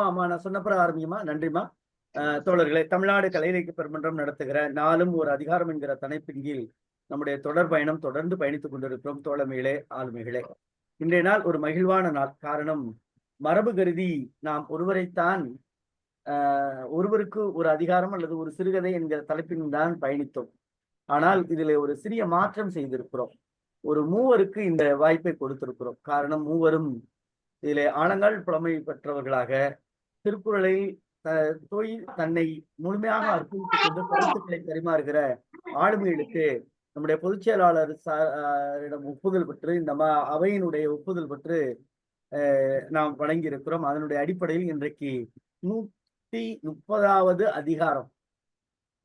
ஆமா, நான் சொன்னப்புறம் ஆரம்பிங்கம்மா. நன்றிம்மா. தோழர்களே, தமிழ்நாடு கலை இலக்கிய பெருமன்றம் நடத்துகிற நாளும் ஒரு அதிகாரம் என்கிற தலைப்பின் கீழ் நம்முடைய தொடர் பயணம் தொடர்ந்து பயணித்துக் கொண்டிருக்கிறோம். தோழமைகளே, ஆளுமைகளே. இன்றைய நாள் ஒரு மகிழ்வான நாள். காரணம், மரபு கருதி நாம் ஒருவரைத்தான் ஒருவருக்கு ஒரு அதிகாரம் அல்லது ஒரு சிறுகதை என்கிற தலைப்பில் தான் பயணித்தோம். ஆனால் இதிலே ஒரு சிறிய மாற்றம் செய்திருக்கிறோம். ஒரு மூவருக்கு இந்த வாய்ப்பை கொடுத்திருக்கிறோம். காரணம், மூவரும் இதிலே ஆழங்கால் புலமை பெற்றவர்களாக திருக்குறளை த தோய் தன்னை முழுமையாக அர்ப்பணித்துக் கொண்டு கருத்துக்களை பரிமாறுகிற ஆளுமைகளுக்கு நம்முடைய பொதுச் செயலாளர் இடம் ஒப்புதல் பெற்று இந்த அவையினுடைய ஒப்புதல் பெற்று நாம் வழங்கியிருக்கிறோம். அதனுடைய அடிப்படையில் இன்றைக்கு 130வது அதிகாரம்,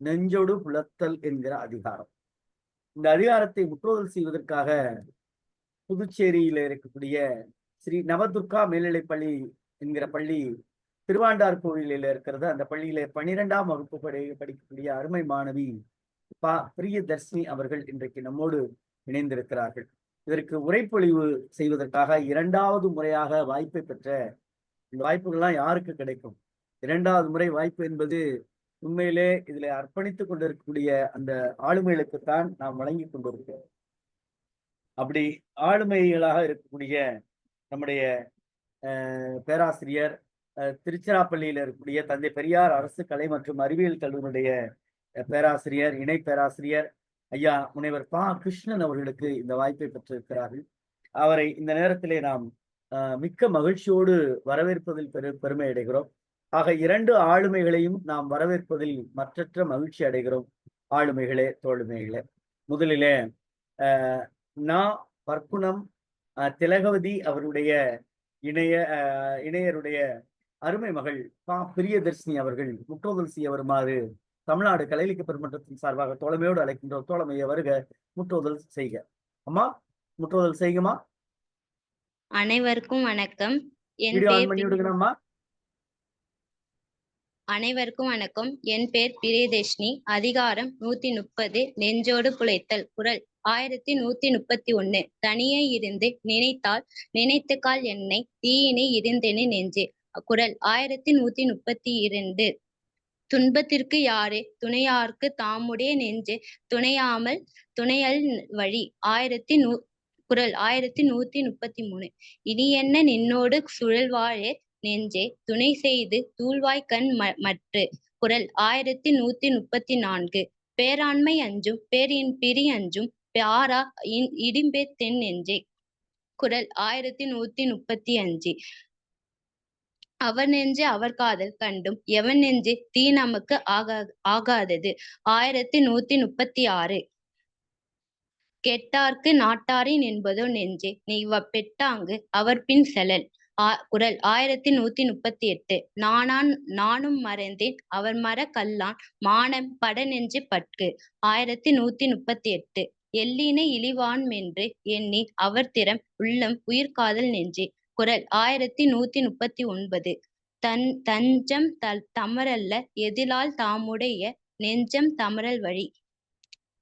நெஞ்சொடு புலத்தல் என்கிற அதிகாரம். இந்த அதிகாரத்தை முற்றோதல் செய்வதற்காக புதுச்சேரியில இருக்கக்கூடிய ஸ்ரீ நவதுர்கா மேல்நிலைப்பள்ளி என்கிற பள்ளி திருவாண்டார் கோவிலில் இருக்கிறது. அந்த பள்ளியில 12ஆம் வகுப்பு படிக்கக்கூடிய அருமை மாணவி பிரியதர்ஷினி அவர்கள் இன்றைக்கு நம்மோடு இணைந்திருக்கிறார்கள். இதற்கு உரைப்பொழிவு செய்வதற்காக 2வது முறையாக வாய்ப்பை பெற்ற, இந்த வாய்ப்புகள்லாம் யாருக்கு கிடைக்கும்? 2வது முறை வாய்ப்பு என்பது உண்மையிலே இதில் அர்ப்பணித்துக் கொண்டிருக்கக்கூடிய அந்த ஆளுமைகளுக்குத்தான் நாம் வழங்கி கொண்டிருக்கிறோம். அப்படி ஆளுமைகளாக இருக்கக்கூடிய நம்முடைய பேராசிரியர், திருச்சிராப்பள்ளியில் இருக்கக்கூடிய தந்தை பெரியார் அரசு கலை மற்றும் அறிவியல் கல்லூரியுடைய பேராசிரியர், இணை பேராசிரியர் ஐயா முனைவர் கிருஷ்ணன் அவர்களுக்கு இந்த வாய்ப்பை பெற்றிருக்கிறார்கள். அவரை இந்த நேரத்திலே நாம் மிக்க மகிழ்ச்சியோடு வரவேற்பதில் பெருமை அடைகிறோம். ஆக 2 ஆளுமைகளையும் நாம் வரவேற்பதில் மற்றற்ற மகிழ்ச்சி அடைகிறோம். ஆளுமைகளே, தோளுமைகளே, முதலிலே பர்க்குணம் திலகவதி அவருடைய இணையருடைய அருமை மகள் பிரியதர்ஷினி அவர்கள் முற்றோதல் செய்ய வருமாறு தமிழ்நாடு கலை இலக்கிய பெருமன்றத்தின் சார்பாக தோழமையோடு அழைக்கின்றோம். தோழமையை வருக, முற்றோதல் செய்க. அம்மா, முற்றோதல் செய்கமா. அனைவருக்கும் வணக்கம். அனைவருக்கும் வணக்கம். என் பேர் பிரியதர்ஷினி. அதிகாரம் 130, நெஞ்சோடு புலைத்தல். குறள் 1131. தனியே இருந்து நினைத்தால் நினைத்துக்கால் என்னை தீயினை இருந்தெனு நெஞ்சே. குறள் 1132. துன்பத்திற்கு யாரே துணையார்க்கு தாமுடைய நெஞ்சே துணையாமல் துணையல் வழி. குறள் 1133. இனி என்ன நின்னோடு சுழல்வாழே நெஞ்சே துணை செய்து தூள்வாய்க்கண் மற்று. குறள் 1134. பேராண்மை அஞ்சும் பிரி அஞ்சும் பியாரா இடிம்பே தென் நெஞ்சே. குறள் 1135. அவர் நெஞ்சு அவர் காதல் கண்டும் எவன் நெஞ்சு தீ நமக்கு ஆகாதது. 1136. கெட்டார்க்கு நாட்டாரின் என்பதோ நெஞ்சே நீ பெட்டாங்கு அவர் பின் செலல். குறள் 1138. நானும் மறந்தேன் அவர் மற கல்லான் மானம் பட நெஞ்சு பட்கு. 1138. எல்லினை இழிவான் என்று எண்ணி அவர் திறம் உள்ளம் உயிர்காதல் நெஞ்சே. குறள் 1139. தஞ்சம் தமரல்ல எதிலால் தாமுடைய நெஞ்சம் தமரல் வழி.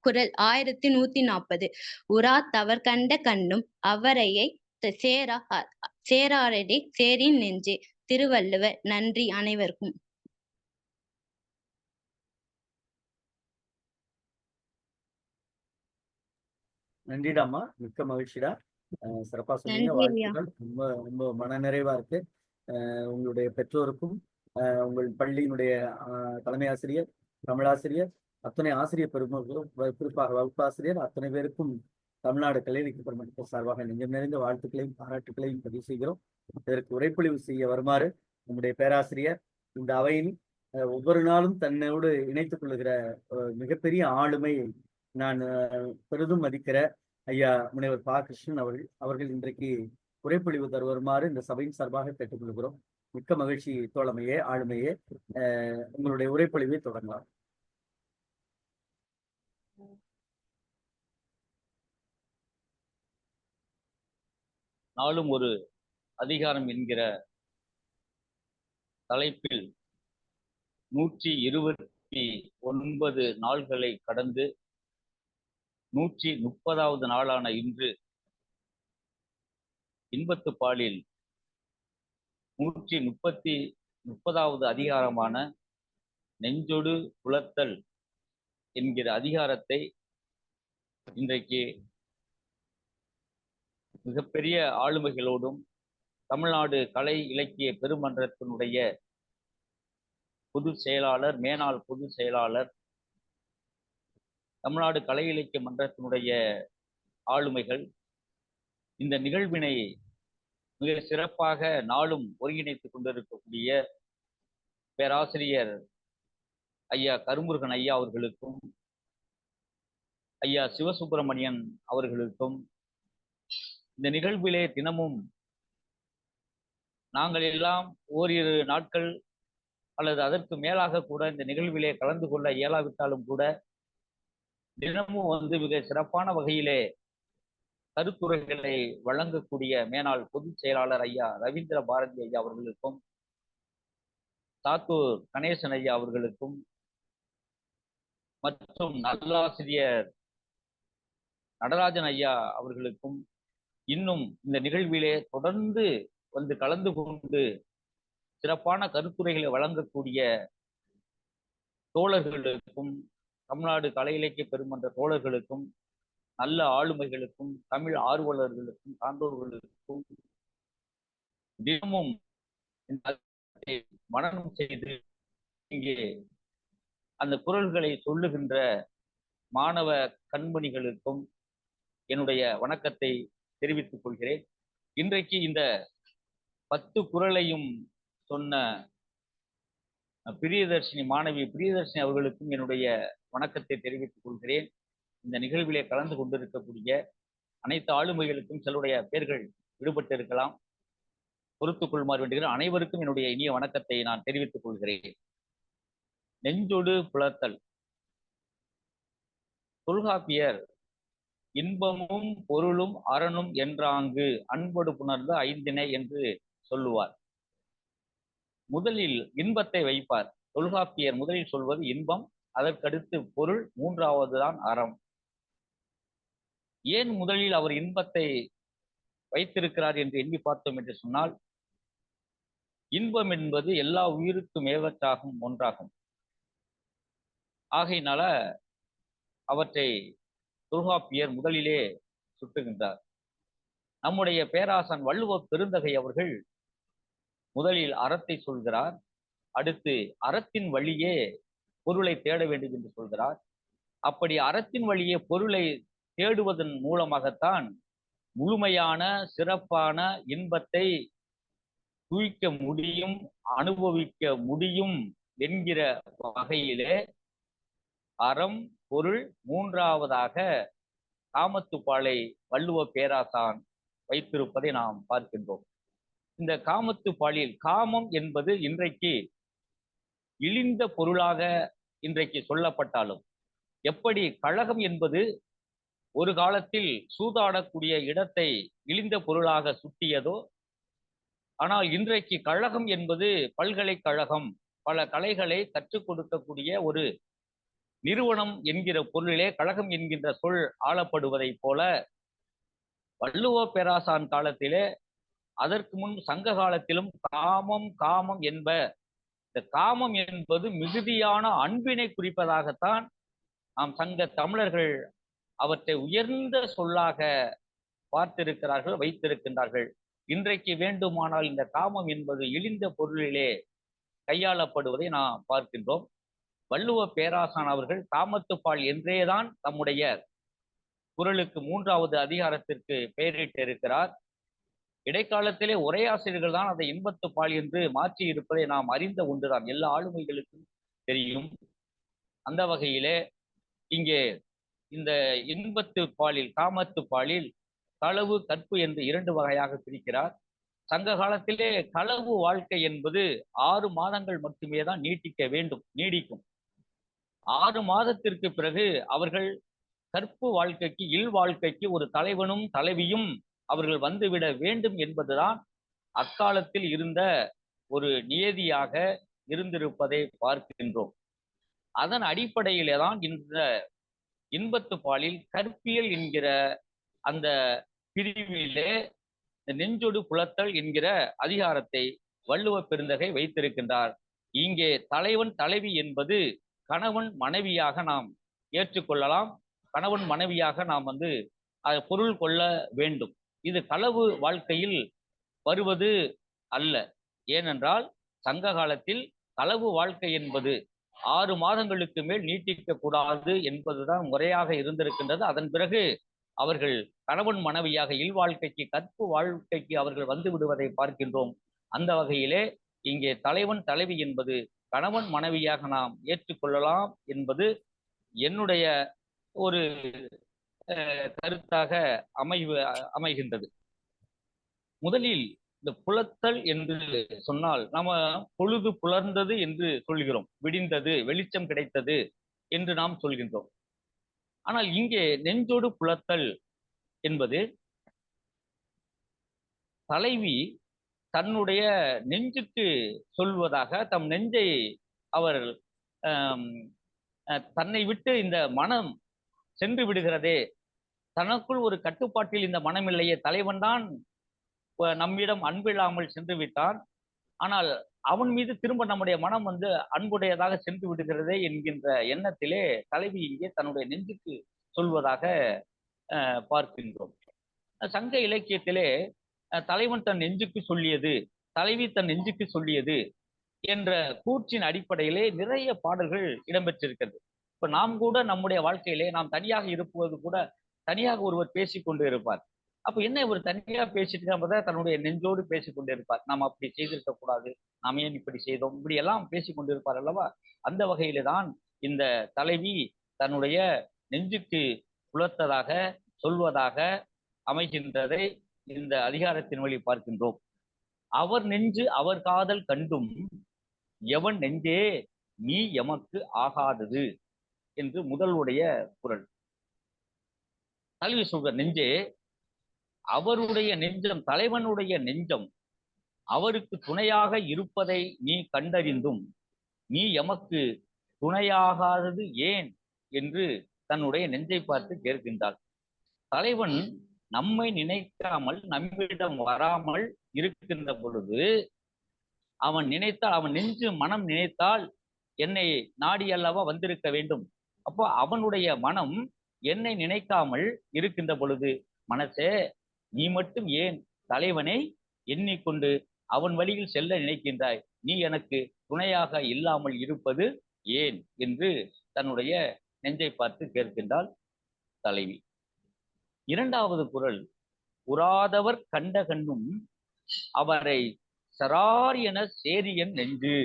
குறள் 1140. உரா தவர் கண்ட கண்ணும் அவரையை சேராரடி சேரின் நெஞ்சே. திருவள்ளுவர். நன்றி அனைவருக்கும். நன்றிடாமா, மிக்க மகிழ்ச்சிடா. சிறப்பா சொன்னீங்க. வாழ்த்துக்கள். ரொம்ப ரொம்ப மன நிறைவா இருக்கு. உங்களுடைய பெற்றோருக்கும் உங்கள் பள்ளியினுடைய தலைமை ஆசிரியர், தமிழாசிரியர், அத்தனை ஆசிரியர் பெருமக்களும், குறிப்பாக வகுப்பாசிரியர் அத்தனை பேருக்கும் தமிழ்நாடு கலை இலக்கிய பெருமன்றத்தின் சார்பாக நெஞ்சம் நிறைந்த வாழ்த்துக்களையும் பாராட்டுகளையும் பதிவு செய்கிறோம். இதற்கு உரைப்பொழிவு செய்ய வருமாறு நம்முடைய பேராசிரியர், இந்த அவையில் ஒவ்வொரு நாளும் தன்னோடு இணைத்துக் கொள்ளுகிற மிகப்பெரிய ஆளுமை நான் பெரிதும் மதிக்கிற ஐயா முனைவர் கிருஷ்ணன் அவர்கள் இன்றைக்கு உரைப்பொழிவு தருவருமாறு இந்த சபையின் சார்பாக கேட்டுக்கொள்கிறோம். மிக்க மகிழ்ச்சி தோழமையே, ஆளுமையே. உங்களுடைய உரைப்பொழிவை தொடங்கலாம். நாளும் ஒரு அதிகாரம் என்கிற தலைப்பில் 129 நாள்களை கடந்து 130வது நாளான இன்று இன்பத்துப்பாலில் 130 30வது அதிகாரமான நெஞ்சொடு புலத்தல் என்கிற அதிகாரத்தை இன்றைக்கு மிகப்பெரிய ஆளுமைகளோடும் தமிழ்நாடு கலை இலக்கிய பெருமன்றத்தினுடைய பொதுச் செயலாளர், மேனாள் பொதுச் செயலாளர், தமிழ்நாடு கலை இலக்கிய மன்றத்தினுடைய ஆளுமைகள் இந்த நிகழ்வினை மிக சிறப்பாக நாளும் ஒருங்கிணைத்துக் கொண்டிருக்கக்கூடிய பேராசிரியர் ஐயா கருமுருகன் ஐயா அவர்களுக்கும், ஐயா சிவசுப்பிரமணியன் அவர்களுக்கும், இந்த நிகழ்விலே தினமும் நாங்கள் எல்லாம் ஓரிரு நாட்கள் அல்லது அதற்கு மேலாக கூட இந்த நிகழ்விலே கலந்து கொள்ள இயலாவிட்டாலும் கூட தினமும் மிக சிறப்பான வகையிலே கருத்துரைகளை வழங்கக்கூடிய மேனாள் பொதுச் செயலாளர் ஐயா ரவீந்திர பாரதி ஐயா அவர்களுக்கும், சாத்தூர் கணேசன் ஐயா அவர்களுக்கும், மற்றும் நல்லாசிரியர் நடராஜன் ஐயா அவர்களுக்கும், இன்னும் இந்த நிகழ்விலே தொடர்ந்து கலந்து கொண்டு சிறப்பான கருத்துரைகளை வழங்கக்கூடிய தோழர்களுக்கும், தமிழ்நாடு கலை இலக்கிய பெருமன்ற தோழர்களுக்கும், நல்ல ஆளுமைகளுக்கும், தமிழ் ஆர்வலர்களுக்கும், சான்றோர்களுக்கும் தினமும் மனனம் செய்து இங்கே அந்த குரல்களை சொல்லுகின்ற மாணவ கண்மணிகளுக்கும் என்னுடைய வணக்கத்தை தெரிவித்துக் கொள்கிறேன். இன்றைக்கு இந்த 10 குரலையும் சொன்ன பிரியதர்ஷினி மாணவி பிரியதர்ஷினி அவர்களுக்கும் என்னுடைய வணக்கத்தை தெரிவித்துக் கொள்கிறேன். இந்த நிகழ்விலே கலந்து கொண்டிருக்கக்கூடிய அனைத்து ஆளுமைகளுக்கும் சிலருடைய பெயர்கள் விடுபட்டு இருக்கலாம், பொறுத்துக் கொள்ளுமாறு வேண்டுகிறேன். அனைவருக்கும் என்னுடைய இனிய வணக்கத்தை நான் தெரிவித்துக் கொள்கிறேன். நெஞ்சொடு புலத்தல். தொல்காப்பியர் இன்பமும் பொருளும் அறனும் என்றாங்கு அன்பொடு புணர்ந்த ஐந்தினை என்று சொல்லுவார். முதலில் இன்பத்தை வைப்பார். தொல்காப்பியர் முதலில் சொல்வது இன்பம், அதற்கடுத்து பொருள், மூன்றாவது தான் அறம். ஏன் முதலில் அவர் இன்பத்தை வைத்திருக்கிறார் என்று எண்ணி பார்த்தோம் என்று சொன்னால், இன்பம் என்பது எல்லா உயிருக்கும் ஏவற்றாகும் ஒன்றாகும். ஆகையினால அவற்றை தொல்காப்பியர் முதலிலே சுட்டுகின்றார். நம்முடைய பேராசான் வள்ளுவ பெருந்தகை அவர்கள் முதலில் அறத்தை சொல்கிறார், அடுத்து அறத்தின் வழியே பொருளை தேட வேண்டும் என்று சொல்கிறார். அப்படி அறத்தின் வழியே பொருளை தேடுவதன் மூலமாகத்தான் முழுமையான சிறப்பான இன்பத்தை தூய்க்க முடியும், அனுபவிக்க முடியும் என்கிற வகையிலே அறம், பொருள், மூன்றாவதாக காமத்துப்பாலை வள்ளுவ பேராசான் வைத்திருப்பதை நாம் பார்க்கின்றோம். இந்த காமத்துப்பாலில் காமம் என்பது இன்றைக்கு இழிந்த பொருளாக இன்றைக்கு சொல்லப்பட்டாலும், எப்படி கழகம் என்பது ஒரு காலத்தில் சூதாடக்கூடிய இடத்தை இழிந்த பொருளாக சுட்டியதோ, ஆனால் இன்றைக்கு கழகம் என்பது பல்கலைக்கழகம், பல கலைகளை கற்றுக் கொடுக்கக்கூடிய ஒரு நிறுவனம் என்கிற பொருளிலே கழகம் என்கின்ற சொல் ஆளப்படுவதைப் போல வள்ளுவ பேராசான் காலத்திலே, அதற்கு முன் சங்க காலத்திலும் காமம் காமம் என்ப, இந்த காமம் என்பது மிகுதியான அன்பினை குறிப்பதாகத்தான் நாம் சங்க தமிழர்கள் அவற்றை உயர்ந்த சொல்லாக பார்த்திருக்கிறார்கள், வைத்திருக்கின்றார்கள். இன்றைக்கு வேண்டுமானால் இந்த காமம் என்பது இழிந்த பொருளிலே கையாளப்படுவதை நாம் பார்க்கின்றோம். வள்ளுவ பேராசான் அவர்கள் காமத்துப்பால் என்றேதான் தம்முடைய குறளுக்கு 3வது அதிகாரத்திற்கு பெயரிட்டு இருக்கிறார். இடைக்காலத்திலே உரையாசிரியர்கள் தான் அதை இன்பத்துப்பால் என்று மாற்றி இருப்பதை நாம் அறிந்த ஒன்றுதான், எல்லா ஆளுமைகளுக்கும் தெரியும். அந்த வகையிலே இங்கே இந்த இன்பத்துப்பாலில், காமத்துப்பாலில் களவு, கற்பு என்று 2 வகையாக பிரிக்கிறார். சங்க காலத்திலே களவு வாழ்க்கை என்பது 6 மாதங்கள் மட்டுமே தான் நீடிக்கும். 6 மாதத்திற்கு பிறகு அவர்கள் கற்பு வாழ்க்கைக்கு, இல் வாழ்க்கைக்கு ஒரு தலைவனும் தலைவியும் அவர்கள் வந்துவிட வேண்டும் என்பதுதான் அக்காலத்தில் இருந்த ஒரு நியதியாக இருந்திருப்பதை பார்க்கின்றோம். அதன் அடிப்படையிலே தான் இந்த இன்பத்துப்பாலில் கற்பியல் என்கிற அந்த பிரிவிலே நெஞ்சொடு புலத்தல் என்கிற அதிகாரத்தை வள்ளுவ பெருந்தகை வைத்திருக்கின்றார். இங்கே தலைவன் தலைவி என்பது கணவன் மனைவியாக நாம் ஏற்றுக்கொள்ளலாம். கணவன் மனைவியாக நாம் அதை பொருள் கொள்ள வேண்டும். இது களவு வாழ்க்கையில் வருவது அல்ல. ஏனென்றால் சங்க காலத்தில் களவு வாழ்க்கை என்பது 6 மாதங்களுக்கு மேல் நீட்டிக்க கூடாது என்பதுதான் முறையாக இருந்திருக்கின்றது. அதன் பிறகு அவர்கள் கணவன் மனைவியாக இல்வாழ்க்கைக்கு கற்பு வாழ்க்கைக்கு அவர்கள் வந்து விடுவதை பார்க்கின்றோம். அந்த வகையிலே இங்கே தலைவன் தலைவி என்பது கணவன் மனைவியாக நாம் ஏற்றுக்கொள்ளலாம் என்பது என்னுடைய ஒரு கருத்தாக அமைகின்றது. முதலில் இந்த புலத்தல் என்று சொன்னால் நாம பொழுது புலர்ந்தது என்று சொல்கிறோம், விடிந்தது, வெளிச்சம் கிடைத்தது என்று நாம் சொல்கின்றோம். ஆனால் இங்கே நெஞ்சோடு புலத்தல் என்பது தலைவி தன்னுடைய நெஞ்சுக்கு சொல்வதாக, தம் நெஞ்சை அவர் தன்னை விட்டு இந்த மனம் சென்று விடுகிறதே, தனக்குள் ஒரு கட்டுப்பாட்டில் இந்த மனம் இல்லையே, தலைவன் தான் நம்மிடம் அன்பில்லாமல் சென்று விட்டான், ஆனால் அவன் மீது திரும்ப நம்முடைய மனம் அன்புடையதாக சென்று விடுகிறதே என்கின்ற எண்ணத்திலே தலைவி இங்கே தன்னுடைய நெஞ்சுக்கு சொல்வதாக பார்க்கின்றோம். சங்க இலக்கியத்திலே தலைவன் தன் நெஞ்சுக்கு சொல்லியது, தலைவி தன் நெஞ்சுக்கு சொல்லியது என்ற கூற்றின் அடிப்படையிலே நிறைய பாடல்கள் இடம்பெற்றிருக்கிறது. இப்ப நாம் கூட நம்முடைய வாழ்க்கையிலே நாம் தனியாக இருப்பது கூட தனியாக ஒருவர் பேசிக்கொண்டு இருப்பார். அப்ப என்ன இவர் தனியாக பேசிட்டு தான் தன்னுடைய நெஞ்சோடு பேசிக்கொண்டு இருப்பார். நாம் அப்படி செய்திருக்க கூடாது, நாம் ஏன் இப்படி செய்தோம், இப்படி எல்லாம் பேசிக்கொண்டு இருப்பார் அல்லவா. அந்த வகையில தான் இந்த தலைவி தன்னுடைய நெஞ்சுக்கு புலத்ததாக சொல்வதாக அமைகின்றதை இந்த அதிகாரத்தின் வழி பார்க்கின்றோம். அவர் நெஞ்சு அவர் காதல் கண்டும் எவன் நெஞ்சே நீ எமக்கு ஆகாதது என்று முதலுடைய குரல். தலைவி சொல்ற நெஞ்சே, அவருடைய நெஞ்சம், தலைவனுடைய நெஞ்சம் அவருக்கு துணையாக இருப்பதை நீ கண்டறிந்தும் நீ எமக்கு துணையாகாதது ஏன் என்று தன்னுடைய நெஞ்சை பார்த்து கேட்கின்றாள். தலைவன் நம்மை நினைக்காமல் நம்மிடம் வராமல் இருக்கின்ற பொழுது அவன் நினைத்தால், அவன் நெஞ்சு மனம் நினைத்தால் என்னை நாடி அல்லவா வந்திருக்க வேண்டும். அப்போ அவனுடைய மனம் என்னை நினைக்காமல் இருக்கின்ற பொழுது, மனசே நீ மட்டும் ஏன் தலைவனை எண்ணிக்கொண்டு அவன் வழியில் செல்ல நினைக்கின்றாய், நீ எனக்கு துணையாக இல்லாமல் இருப்பது ஏன் என்று தன்னுடைய நெஞ்சை பார்த்து கேட்கின்றாள் தலைவி. இரண்டாவது குரல், உறாதவர் கண்ட கண்ணும் அவரை சரார் என சேரியன் நெஞ்சு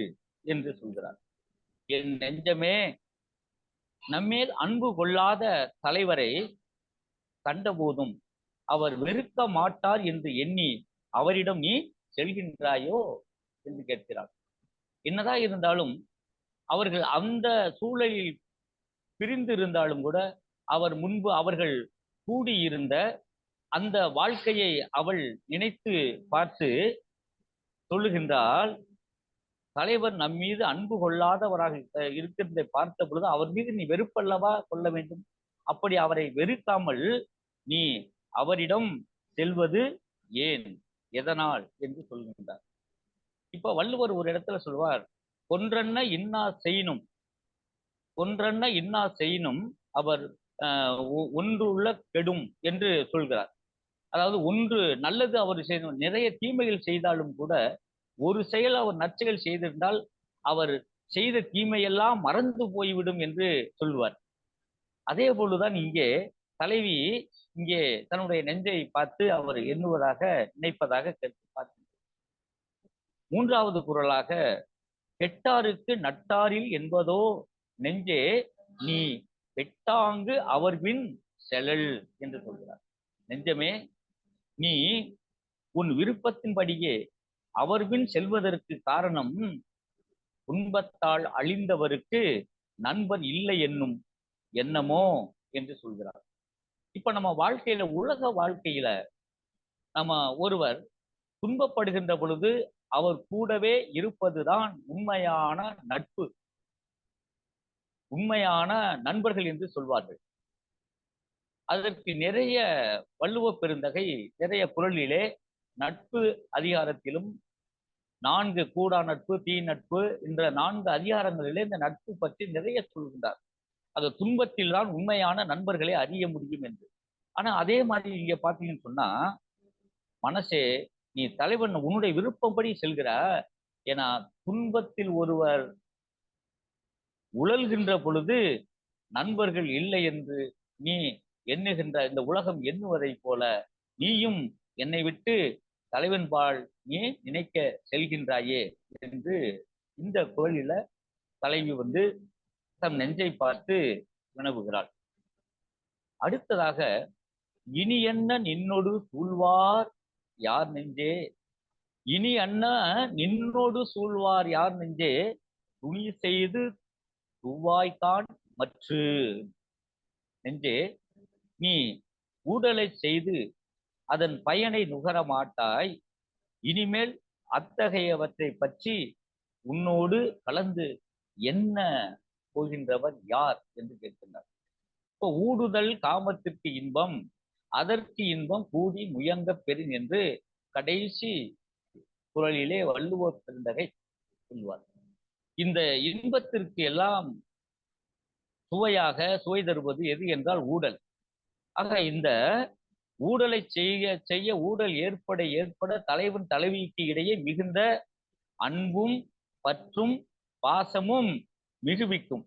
என்று சொல்கிறார். என் நெஞ்சமே, நம்மேல் அன்பு கொள்ளாத தலைவரை கண்டபோதும் அவர் வெறுக்க மாட்டார் என்று எண்ணி அவரிடம் நீ செல்கின்றாயோ என்று கேட்கிறார். என்னதான் இருந்தாலும் அவர்கள் அந்த சூழலில் பிரிந்து இருந்தாலும் கூட அவர் முன்பு அவர்கள் கூடியிருந்த அந்த வாழ்க்கையை அவள் நினைத்து பார்த்து சொல்லுகின்றால், தலைவர் நம் மீது அன்பு கொள்ளாதவராக இருக்கிறதை பார்த்த பொழுது அவர் மீது நீ வெறுப்பல்லவா கொள்ள வேண்டும். அப்படி அவரை வெறுக்காமல் நீ அவரிடம் செல்வது ஏன், எதனால் என்று சொல்கின்றார். இப்ப வள்ளுவர் ஒரு இடத்துல சொல்வார், ஒன்றென்ன இன்னா செய்யினும், ஒன்றென்ன இன்னா செய்யினும் அவர் ஒன்றுள்ள கெடும் என்று சொல்கிறார். அதாவது ஒன்று நல்லது அவர் செய்யணும், நிறைய தீமைகள் செய்தாலும் கூட ஒரு செயல் அவர் நற்செயல் செய்திருந்தால் அவர் செய்த தீமையெல்லாம் மறந்து போய்விடும் என்று சொல்லுவார். அதே போலுதான் இங்கே தலைவி இங்கே தன்னுடைய நெஞ்சை பார்த்து அவர் எண்ணுவதாக நினைப்பதாக பார்த்து. மூன்றாவது குரலாக, கெட்டாருக்கு நட்டாரில் என்பதோ நெஞ்சே நீ வெட்டாங்கு அவர்பின் செலல் என்று சொல்கிறார். நெஞ்சமே, நீ உன் விருப்பத்தின்படியே அவர்பின் செல்வதற்கு காரணம் துன்பத்தால் அழிந்தவருக்கு நண்பன் இல்லை என்னும் எண்ணமோ என்று சொல்கிறார். இப்ப நம்ம வாழ்க்கையில, உலக வாழ்க்கையில நம்ம ஒருவர் துன்பப்படுகின்ற பொழுது அவர் கூடவே இருப்பதுதான் உண்மையான நட்பு, உண்மையான நண்பர்கள் என்று சொல்வார்கள். அதற்கு நிறைய வள்ளுவ பெருந்தகை நிறைய குறளிலே நட்பு அதிகாரத்திலும் 4 கூடா நட்பு, தீ நட்பு என்ற 4 அதிகாரங்களிலே இந்த நட்பு பற்றி நிறைய சொல்கின்றார். அது துன்பத்தில் தான் உண்மையான நண்பர்களை அறிய முடியும் என்று. ஆனா அதே மாதிரி இங்க பாத்தீங்கன்னு சொன்னா, மனசே நீ தலைவன் உன்னுடைய விருப்பப்படி செல்கிற. ஏன்னா துன்பத்தில் ஒருவர் உழல்கின்ற பொழுது நண்பர்கள் இல்லை என்று நீ எண்ணுகின்ற இந்த உலகம் எண்ணுவதை போல நீயும் என்னை விட்டு தலைவன்பால் நீ நினைக்க செல்கின்றாயே என்று இந்த குரலில தலைவி தம் நெஞ்சை பார்த்து வினவுகிறாள். அடுத்ததாக, இனி என்ன நின்னொடு சூழ்வார் யார் நெஞ்சே, இனி அண்ண நின்னோடு சூழ்வார் யார் நெஞ்சே, துணி செய்து துவாய்கான் மற்று. நெஞ்சே, நீ ஊடலை செய்து அதன் பயனை நுகர மாட்டாய். இனிமேல் அத்தகையவற்றை பற்றி உன்னோடு கலந்து என்ன போகின்றவர் யார் என்று கேட்கின்றார். இப்போ ஊடுதல் காமத்திற்கு இன்பம், அதற்கு இன்பம் கூடி முயங்க பெறின் என்று கடைசி குரலிலே வள்ளுவர் பெருந்தகை சொல்வார். இந்த இன்பத்திற்கு எல்லாம் சுவை தருவது எது என்றால் ஊடல். ஆக இந்த ஊடலை செய்ய ஊடல் ஏற்பட தலைவன் தலைவிக்கு இடையே மிகுந்த அன்பும் பற்றும் பாசமும் மிகுவிக்கும்.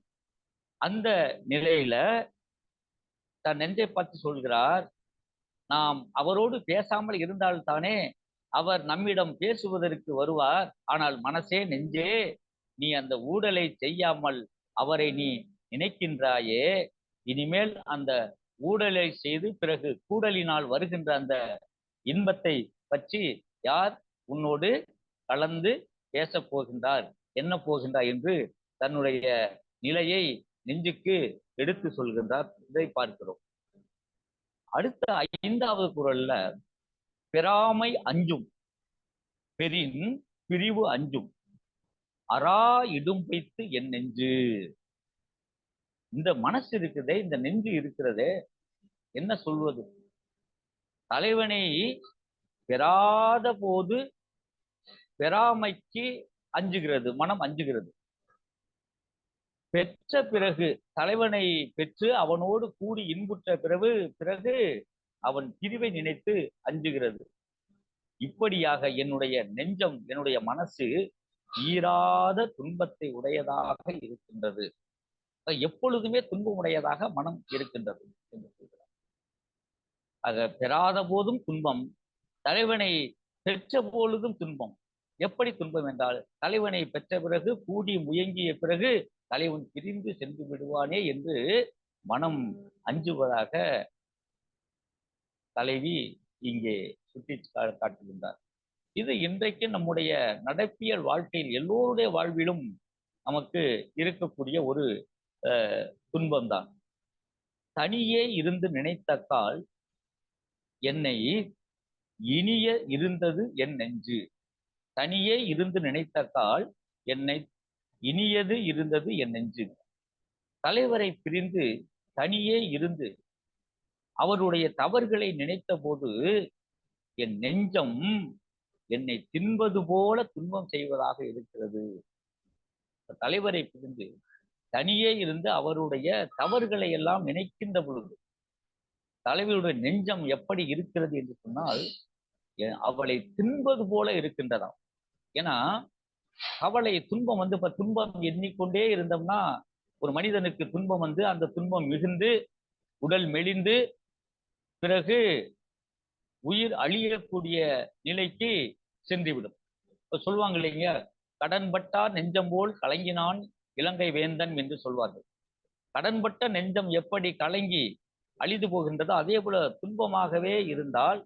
அந்த நிலையில தன் நெஞ்சை பார்த்து சொல்கிறார், நாம் அவரோடு பேசாமல் இருந்தால்தானே அவர் நம்மிடம் பேசுவதற்கு வருவார். ஆனால் மனசே, நெஞ்சே, நீ அந்த ஊடலை செய்யாமல் அவரை நீ நினைக்கின்றாயே, இனிமேல் அந்த ஊடலை செய்து பிறகு கூடலினால் வருகின்ற அந்த இன்பத்தை பற்றி யார் உன்னோடு கலந்து பேசப் போகின்றார், என்ன போகின்றார் என்று தன்னுடைய நிலையை நெஞ்சுக்கு எடுத்து சொல்கின்றார். இதை பார்க்கிறோம். அடுத்த 5வது குறள்ல, பெறாமை அஞ்சும் பெரின் பிரிவு அஞ்சும் அரா இடும் வைத்து என் நெஞ்சு. இந்த மனசு இருக்குதே, இந்த நெஞ்சு இருக்கிறதே, என்ன சொல்வது? தலைவனை பெறாத போது பெறாமைக்கு அஞ்சுகிறது, மனம் அஞ்சுகிறது. பெற்ற பிறகு, தலைவனை பெற்று அவனோடு கூடி இன்புற்ற பிறகு அவன் பிரிவை நினைத்து அஞ்சுகிறது. இப்படியாக என்னுடைய நெஞ்சம், என்னுடைய மனசு ஈராத துன்பத்தை உடையதாக இருக்கின்றது. எப்பொழுதுமே துன்பம் உடையதாக மனம் இருக்கின்றது என்று சொல்கிறார். ஆக பெறாத போதும் துன்பம், தலைவனை பெற்ற பொழுதும் துன்பம். எப்படி துன்பம் என்றால், தலைவனை பெற்ற பிறகு கூடி முயங்கிய பிறகு தலைவன் பிரிந்து சென்று விடுவானே என்று மனம் அஞ்சுவதாக தலைவி இங்கே சுட்டி காட்டுகின்றார். இது இன்றைக்கு நம்முடைய நடப்பியல் வாழ்க்கையில் எல்லோருடைய வாழ்விலும் நமக்கு இருக்கக்கூடிய ஒரு துன்பம்தான். தனியே இருந்து நினைத்தக்கால் என்னை இனிய இருந்தது என் நெஞ்சு. தனியே இருந்து நினைத்தக்கால் என்னை இனியது இருந்தது என் நெஞ்சு. தலைவரை பிரிந்து தனியே இருந்து அவருடைய தவறுகளை நினைத்த போது என் நெஞ்சம் என்னை தின்பது போல துன்பம் செய்வதாக இருக்கிறது. தலைவரை பிரிந்து தனியே இருந்து அவருடைய தவறுகளை எல்லாம் நினைக்கின்ற பொழுது தலைவருடைய நெஞ்சம் எப்படி இருக்கிறது என்று சொன்னால், அவளை தின்பது போல இருக்கின்றதாம். ஏன்னா கவலை, துன்பம் இப்ப துன்பம் எண்ணிக்கொண்டே இருந்தோம்னா ஒரு மனிதனுக்கு துன்பம் அந்த துன்பம் மிகுந்து உடல் மெலிந்து பிறகு உயிர் அழியக்கூடிய நிலைக்கு சென்றுவிடும். இப்ப சொல்லுவாங்க இல்லைங்க, கடன்பட்டார் நெஞ்சம் போல் கலங்கினான் இலங்கை வேந்தன் என்று சொல்வார்கள். கடன்பட்ட நெஞ்சம் எப்படி கலங்கி அழிந்து போகின்றதோ அதே போல துன்பமாகவே இருந்தால்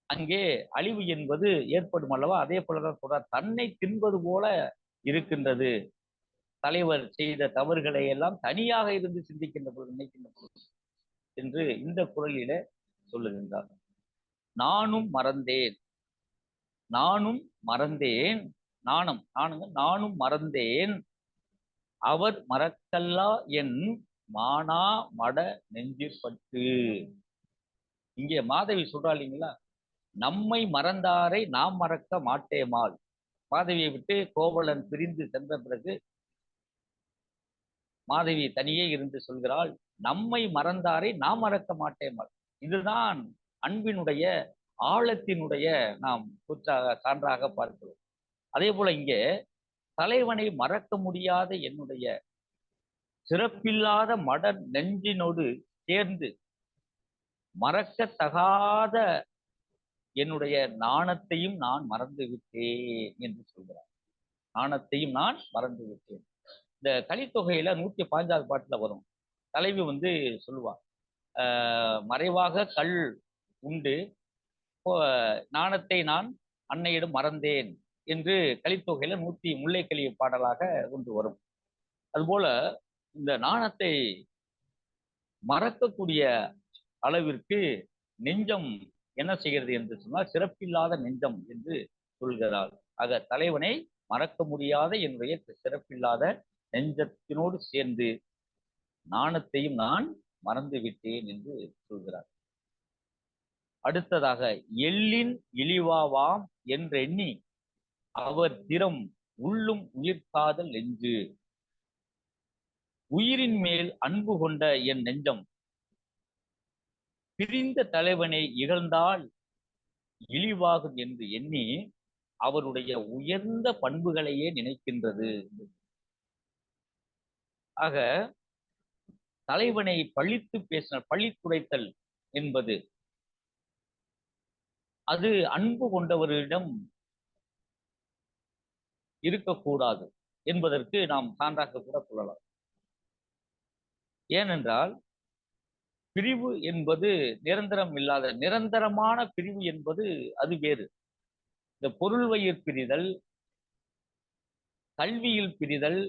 அங்கே அழிவு என்பது ஏற்படும் அல்லவா? அதே போலதான் சொல்றார், தன்னை தின்பது போல இருக்கின்றது. தலைவர் செய்த தவறுகளை எல்லாம் தனியாக இருந்து சிந்திக்கின்ற பொழுது, நினைக்கின்ற பொழுது என்று இந்த குரலில சொல்லுகின்றார். நானும் மறந்தேன், நானும் மறந்தேன், நானும் மறந்தேன் அவர் மறக்கல்லா என் மானா மட நெஞ்சிற்பட்டு. இங்கே மாதவி சொல்றா இல்லைங்களா, நம்மை மறந்தாரை நாம் மறக்க மாட்டேமால். மாதவியை விட்டு கோவலன் பிரிந்து சென்ற பிறகு மாதவி தனியே இருந்து சொல்கிறாள், நம்மை மறந்தாரை நாம் மறக்க மாட்டேன். இதுதான் அன்பினுடைய ஆழத்தினுடைய நாம் சான்றாக பார்க்கிறோம். அதே போல இங்கே தலைவனை மறக்க முடியாத என்னுடைய சிறப்பில்லாத மட நெஞ்சினோடு சேர்ந்து மறக்கத்தகாத என்னுடைய நாணத்தையும் நான் மறந்து விட்டேன் என்று சொல்கிறார். நாணத்தையும் நான் மறந்து விட்டேன். இந்த கலித்தொகையில 115வது பாட்டுல வரும். தலைவி சொல்லுவார், மறைவாக கல் உண்டு நாணத்தை நான் அன்னையிடம் மறந்தேன் என்று கலித்தொகையில முல்லைக்கலி பாடலாக ஒன்று வரும். அதுபோல இந்த நாணத்தை மறக்கக்கூடிய அளவிற்கு நெஞ்சம் என்ன செய்கிறது என்று சொன்னால் சிறப்பில்லாத நெஞ்சம் என்று சொல்கிறார். ஆக தலைவனை மறக்க முடியாத என்னுடைய சிறப்பில்லாத நெஞ்சத்தினோடு சேர்ந்து நாணத்தையும் நான் மறந்து விட்டேன் என்று சொல்கிறார். அடுத்ததாக எள்ளின் இழிவாவாம் என்றெண்ணி அவர் திறம் உள்ளும் உயிர்காதல் நெஞ்சு. உயிரின் மேல் அன்பு கொண்ட என் நெஞ்சம் பிரிந்த தலைவனை இகழ்ந்தால் இழிவாகும் என்று எண்ணி அவருடைய உயர்ந்த பண்புகளையே நினைக்கின்றது. ஆக தலைவனை பழித்து பழித்துரைத்தல் என்பது அது அன்பு கொண்டவரிடம் இருக்கக்கூடாது என்பதற்கு நாம் சான்றாக கூட சொல்லலாம். ஏனென்றால் பிரிவு என்பது நிரந்தரம் இல்லாத, நிரந்தரமான பிரிவு என்பது அது வேறு. இந்த பொருள் வயிர் பிரிதல், கல்வியில் பிரிதல்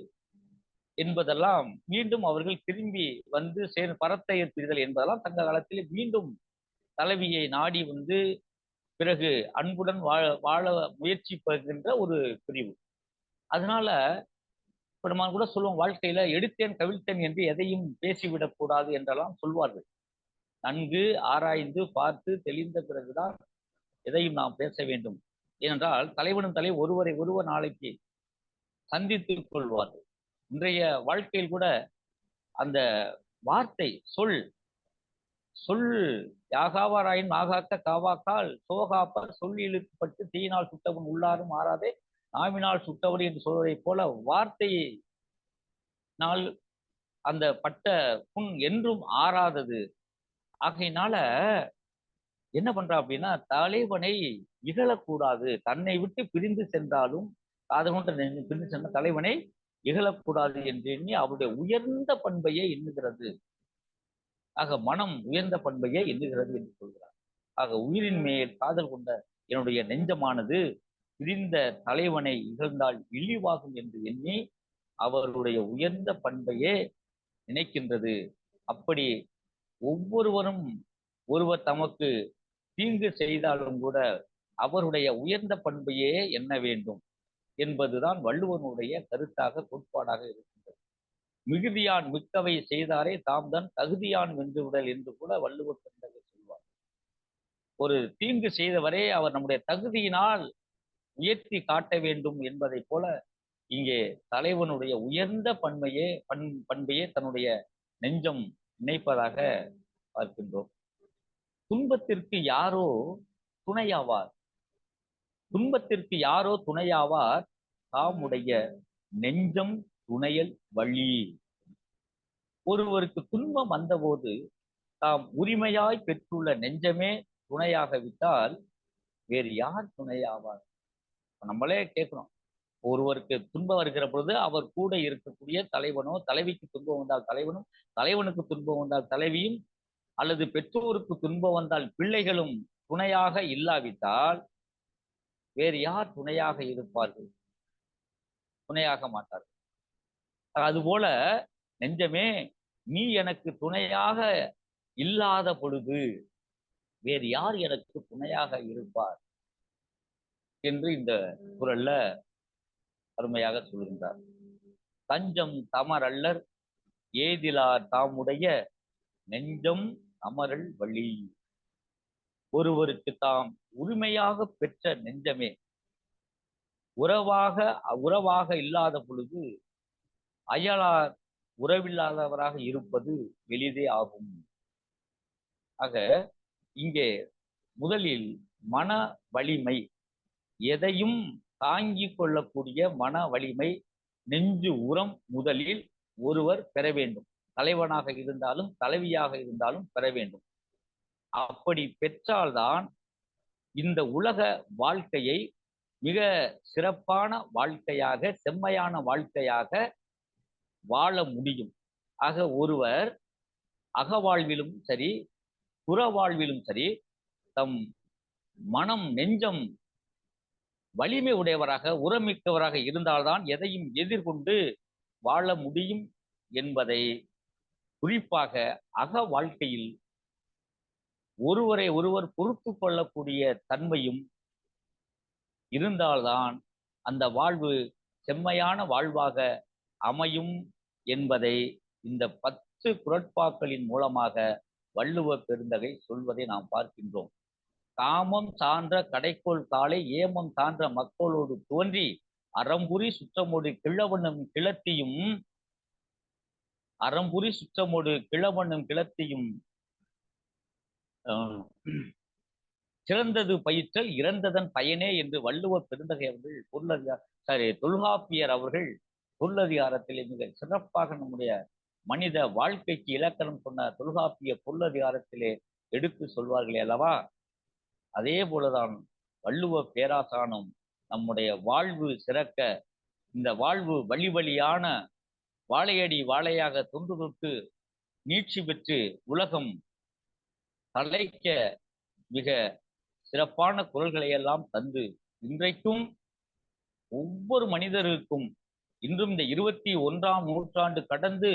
என்பதெல்லாம் மீண்டும் அவர்கள் திரும்பி பரத்தையர் பிரிதல் என்பதெல்லாம் தங்க காலத்திலே மீண்டும் தலைவியை நாடி பிறகு அன்புடன் வாழ முயற்சிப்படுகின்ற ஒரு பிரிவு. அதனால இப்ப நம்ம கூட சொல்லுவோம், வாழ்க்கையில எடுத்தேன் கவிழ்த்தேன் என்று எதையும் பேசிவிடக் கூடாது என்றெல்லாம் சொல்வார்கள். நன்கு ஆராய்ந்து பார்த்து தெளிந்த பிறகுதான் எதையும் நாம் பேச வேண்டும். ஏனென்றால் தலைவனும் ஒருவர் நாளைக்கு சந்தித்துக் கொள்வார்கள். இன்றைய வாழ்க்கையில் கூட அந்த வார்த்தை சொல் யாகாவாராயின் ஆகாத்த காவாக்கால் சோகாப்பர் சொல் இழுக்கப்பட்டு தீயினால் சுட்டவன் உள்ளாரும் ஆறாதே நாவினால் சுட்டவர் என்று சொல்வதை போல வார்த்தையை நாள் அந்த பட்ட புண் என்றும் ஆறாதது. ஆகையினால என்ன பண்றா அப்படின்னா, தலைவனை இகழக்கூடாது. தன்னை விட்டு பிரிந்து சென்றாலும் பிரிந்து சென்ற தலைவனை இகழக்கூடாது என்று எண்ணி அவருடைய உயர்ந்த பண்பையே எண்ணுகிறது. ஆக மனம் உயர்ந்த பண்பையே எண்ணுகிறது என்று சொல்கிறார். ஆக உயிரின் மேல் காதல் கொண்ட என்னுடைய நெஞ்சமானது பிரிந்த தலைவனை இகழ்ந்தால் இழிவாகும் என்று எண்ணி அவருடைய உயர்ந்த பண்பையே நினைக்கின்றது. அப்படி ஒவ்வொருவரும் ஒருவர் தமக்கு தீங்கு செய்தாலும் கூட அவருடைய உயர்ந்த பண்பையே எண்ண வேண்டும் என்பதுதான் வள்ளுவனுடைய கருத்தாக கோட்பாடாக இருக்கின்றது. மிகுதியான் மிக்கவை செய்தாரே தாம் தான் தகுதியான் வென்று விடல் என்று கூட வள்ளுவர் சொல்வார். ஒரு தீங்கு செய்தவரே அவர் நம்முடைய தகுதியினால் உயர்த்தி காட்ட வேண்டும் என்பதை போல இங்கே தலைவனுடைய உயர்ந்த பண்பையே தன்னுடைய நெஞ்சம் நினைப்பதாக பார்க்கின்றோம். துன்பத்திற்கு யாரோ துணையாவார் தாமுடைய நெஞ்சம் துணையல் வழி. ஒருவருக்கு துன்பம் வந்தபோது தாம் உரிமையாய் பெற்றுள்ள நெஞ்சமே துணையாக விட்டால் வேறு யார் துணையாவார்? நம்மளே கேட்கிறோம், ஒருவருக்கு துன்பம் வருகிற பொழுது அவர் கூட இருக்கக்கூடிய தலைவனோ, தலைவிக்கு துன்பம் வந்தால் தலைவனும், தலைவனுக்கு துன்பம் வந்தால் தலைவியும், அல்லது பெற்றோருக்கு துன்பம் வந்தால் பிள்ளைகளும் துணையாக இல்லாவிட்டால் வேறு யார் துணையாக இருப்பார்கள்? துணையாக மாட்டார்கள். அதுபோல நெஞ்சமே நீ எனக்கு துணையாக இல்லாத பொழுது வேறு யார் எனக்கு துணையாக இருப்பார் என்று இந்த குறள்ல அருமையாக சொல்கின்றார். தஞ்சம் தமரல்லர் ஏதிலார் தாமுடைய நெஞ்சம் அமரல் வழி. ஒருவருக்கு தாம் உரிமையாக பெற்ற நெஞ்சமே, உறவாக இல்லாத பொழுது அயலார் உறவில்லாதவராக இருப்பது எளிதே ஆகும். ஆக இங்கே முதலில் மன வலிமை, எதையும் தாங்கிக் கொள்ளக்கூடிய மன வலிமை, நெஞ்சு உரம் முதலில் ஒருவர் பெற வேண்டும். தலைவனாக இருந்தாலும் தலைவியாக இருந்தாலும் பெற வேண்டும். அப்படி பெற்றால்தான் இந்த உலக வாழ்க்கையை மிக சிறப்பான வாழ்க்கையாக, செம்மையான வாழ்க்கையாக வாழ முடியும். ஆக ஒருவர் அகவாழ்விலும் சரி புற வாழ்விலும் சரி தம் மனம் நெஞ்சம் வலிமை உடையவராக உரமிக்கவராக இருந்தால்தான் எதையும் எதிர்கொண்டு வாழ முடியும் என்பதை குறிப்பாக அக வாழ்க்கையில் ஒருவரை ஒருவர் பொறுத்து கொள்ளக்கூடிய தன்மையும் இருந்தால்தான் அந்த வாழ்வு செம்மையான வாழ்வாக அமையும் என்பதை இந்த 10 குறட்பாக்களின் மூலமாக வள்ளுவ பெருந்தகை சொல்வதை நாம் பார்க்கின்றோம். காமம் சான்ற கடைக்கோள் காலை ஏமம் சான்ற மக்களோடு தோன்றி அறம்புரி சுற்றமோடு கிழவனும் கிளத்தியும் சிறந்தது பயிற்றல் இறந்ததன் பயனே என்று வள்ளுவ பெருந்தகை அவர்கள் தொல்காப்பியர் அவர்கள் பொருளதிகாரத்திலே மிக சிறப்பாக நம்முடைய மனித வாழ்க்கைக்கு இலக்கணம் சொன்ன தொல்காப்பிய பொருளதிகாரத்திலே எடுத்து சொல்வார்களே அல்லவா? அதே போலதான் வள்ளுவ பேராசானும் நம்முடைய வாழ்வு சிறக்க, இந்த வாழ்வு வழி வழியான வாழையடி வாழையாக தொன்று தொட்டு நீட்சி பெற்று உலகம் தலைக்க மிக சிறப்பான குரல்களை எல்லாம் தந்து இன்றைக்கும் ஒவ்வொரு மனிதருக்கும் இன்றும் இந்த 21ஆம் நூற்றாண்டு கடந்து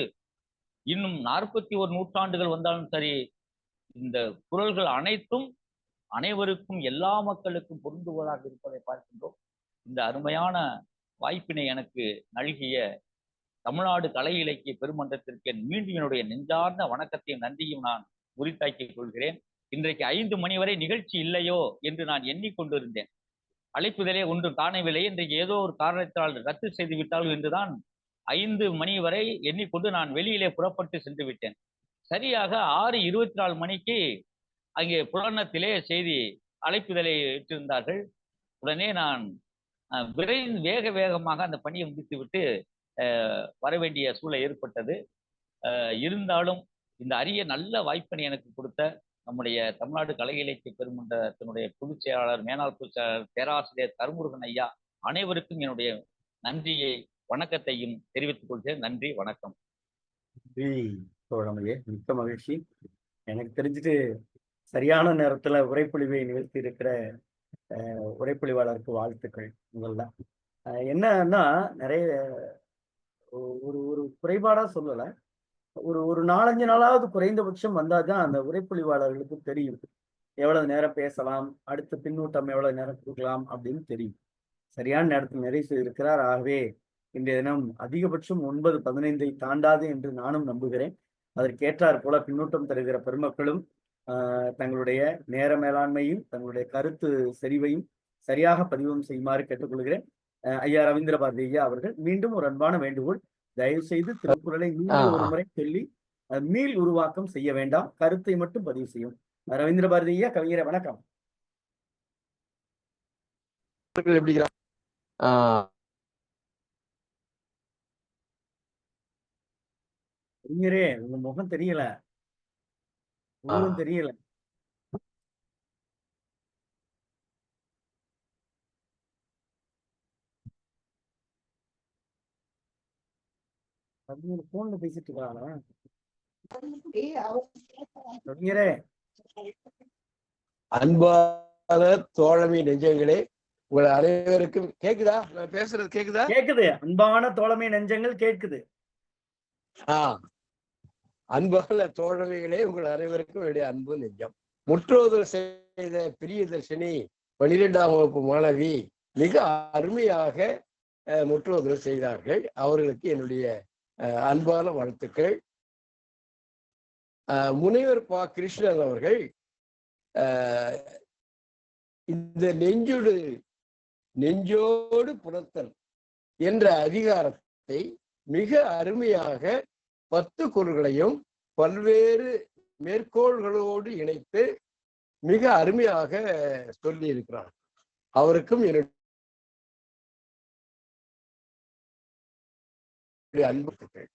இன்னும் 41 நூற்றாண்டுகள் வந்தாலும் சரி, இந்த குரல்கள் அனைத்தும் அனைவருக்கும் எல்லா மக்களுக்கும் பொருந்துவதாக இருப்பதை பார்க்கின்றோம். இந்த அருமையான வாய்ப்பினை எனக்கு நல்கிய தமிழ்நாடு கலை இலக்கிய பெருமன்றத்திற்கு மீண்டும் என்னுடைய நெஞ்சார்ந்த வணக்கத்தையும் நன்றியும் நான் உரித்தாக்கிக் கொள்கிறேன். இன்றைக்கு 5 மணி வரை நிகழ்ச்சி இல்லையோ என்று நான் எண்ணிக்கொண்டிருந்தேன். அழைப்புதலே ஒன்றும் காணவில்லை, இன்றைக்கு ஏதோ ஒரு காரணத்தால் ரத்து செய்து விட்டார்கள் என்றுதான் 5 மணி வரை எண்ணிக்கொண்டு நான் வெளியிலே புறப்பட்டு சென்று விட்டேன். சரியாக 6:24 மணிக்கு அங்கே புலனத்திலே செய்தி அழைப்புதலை இட்டிருந்தார்கள். உடனே நான் வேகமாக அந்த பணியை முடித்துவிட்டு வர வேண்டிய சூழல் ஏற்பட்டது. இருந்தாலும் இந்த அரிய நல்ல வாய்ப்பினை எனக்கு கொடுத்த நம்முடைய தமிழ்நாடு கலை இலக்கிய பெருமன்றத்தினுடைய பொதுச் செயலாளர், மேனாள் பொதுச் செயலாளர் பேராசிரியர் கருமுருகன் ஐயா அனைவருக்கும் என்னுடைய நன்றியை வணக்கத்தையும் தெரிவித்துக் கொள்கிறேன். நன்றி, வணக்கம். தோழமையே, மிக்க மகிழ்ச்சி. எனக்கு தெரிஞ்சுட்டு சரியான நேரத்துல உரைப்பொழிவை நிகழ்த்தி இருக்கிற உரைப்பொழிவாளருக்கு வாழ்த்துக்கள். முதல்ல என்னன்னா, நிறைய ஒரு ஒரு குறைபாடா சொல்லலை, ஒரு 4-5 நாளாவது குறைந்தபட்சம் வந்தாதான் அந்த உரைப்பொழிவாளர்களுக்கு தெரியும் எவ்வளவு நேரம் பேசலாம், அடுத்த பின்னூட்டம் எவ்வளவு நேரம் கொடுக்கலாம் அப்படின்னு தெரியும். சரியான நேரத்தில் நிறைவு செய்திருக்கிறார். ஆகவே இன்றைய தினம் அதிகபட்சம் 9:15 தாண்டாது என்று நானும் நம்புகிறேன். அதற்கேற்றாற் போல பின்னூட்டம் தருகிற பெருமக்களும் தங்களுடைய நேர மேலாண்மையும் தங்களுடைய கருத்து செறிவையும் சரியாக பதிவும் செய்யுமாறு கேட்டுக்கொள்கிறேன். ஐயா ரவீந்திர பாரதி ஐயா அவர்கள் மீண்டும் ஒரு அன்பான வேண்டுகோள், தயவு செய்து திருக்குறளை மீண்டும் ஒரு முறை சொல்லி மீள் உருவாக்கம் செய்ய வேண்டாம், கருத்தை மட்டும் பதிவு செய்யும். ரவீந்திர பாரதி ஐயா, கவிஞரே வணக்கம். கவிஞரே, உங்க முகம் தெரியல, உங்களும் தெரியல. போன்ல பேசிட்டு இருக்காங்களா கவிஞரே? அன்பான தோழமை நெஞ்சங்களே, உங்கள் அனைவருக்கும் கேக்குதா? நான் பேசுறது கேக்குதா? கேக்குது. அன்பான தோழமை நெஞ்சங்கள் கேட்குது. அன்பான தோழமைகளே, உங்கள் அனைவருக்கும் என்னுடைய அன்பு நெஞ்சம். முற்றோதல் செய்த பிரியதர்ஷினி 12ஆம் வகுப்பு மாணவி மிக அருமையாக முற்றோதல் செய்தார்கள். அவர்களுக்கு என்னுடைய அன்பான வாழ்த்துக்கள். முனைவர் பா. கிருஷ்ணன் அவர்கள் இந்த நெஞ்சுடு நெஞ்சோடு புலத்தல் என்ற அதிகாரத்தை மிக அருமையாக 10 குறள்களையும் பல்வேறு மேற்கோள்களோடு இணைத்து மிக அருமையாக சொல்லி இருக்கிறார். அவருக்கும் என்னுடைய அன்புகள்.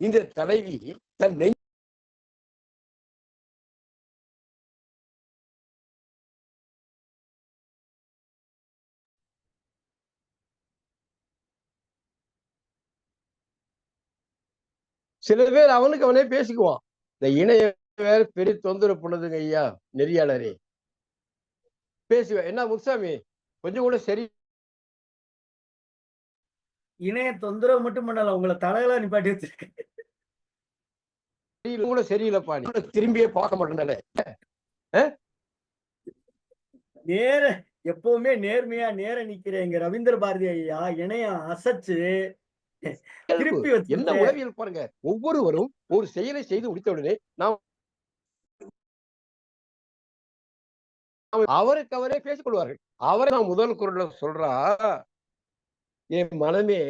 இந்த தலைவி தன் சில பேர் அவனுக்கு அவனே பேசிக்குவான். இந்த இணைய வேற பெரிய தொந்தரவு பண்ணுதுங்க ஐயா நெறியாளரே. பேசுவேன். என்ன முத்துசாமி கொஞ்சம் கூட சரி இணைய தொந்தரவு மட்டும் பண்ணல, உங்களை தலைகளா நிப்பாட்டி வச்சிருக்கேன். கூட சரியில்லைப்பா, நீ திரும்பியே பார்க்க மாட்டேன்ல. நேர எப்பவுமே நேர்மையா நேர நிக்கிறேங்க ரவீந்திர பாரதி ஐயா இணைய அசைச்சு திருப்பி வச்சு என்ன உளவியல் பாருங்க. ஒவ்வொருவரும் ஒரு செயலை செய்து முடித்தவுடனே நாம் அவருக்கு அவரே பேசிக் கொள்வார்கள். அவரை நான் முதல் குரல்ல சொல்றா, என் மனமே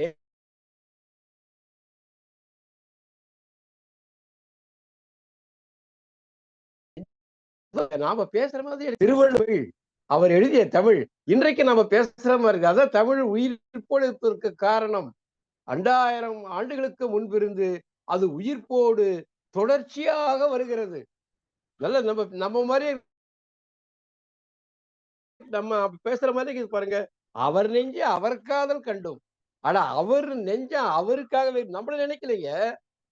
நாம பேசுற மாதிரி திருவள்ளுவர் அவர் எழுதிய தமிழ் இன்றைக்கு நாம பேசுற மாதிரி இருக்கு. அதான் தமிழ் உயிர்ப்போடு காரணம். 2000 ஆண்டுகளுக்கு முன்பிருந்து அது உயிர்ப்போடு தொடர்ச்சியாக வருகிறது. நல்ல நம்ம மாதிரி நம்ம பேசுற மாதிரி பாருங்க. அவர் நெஞ்ச அவர் காதல் கண்டோம். ஆனா அவர் நெஞ்ச அவருக்காகவே நம்மள நினைக்கலைங்க,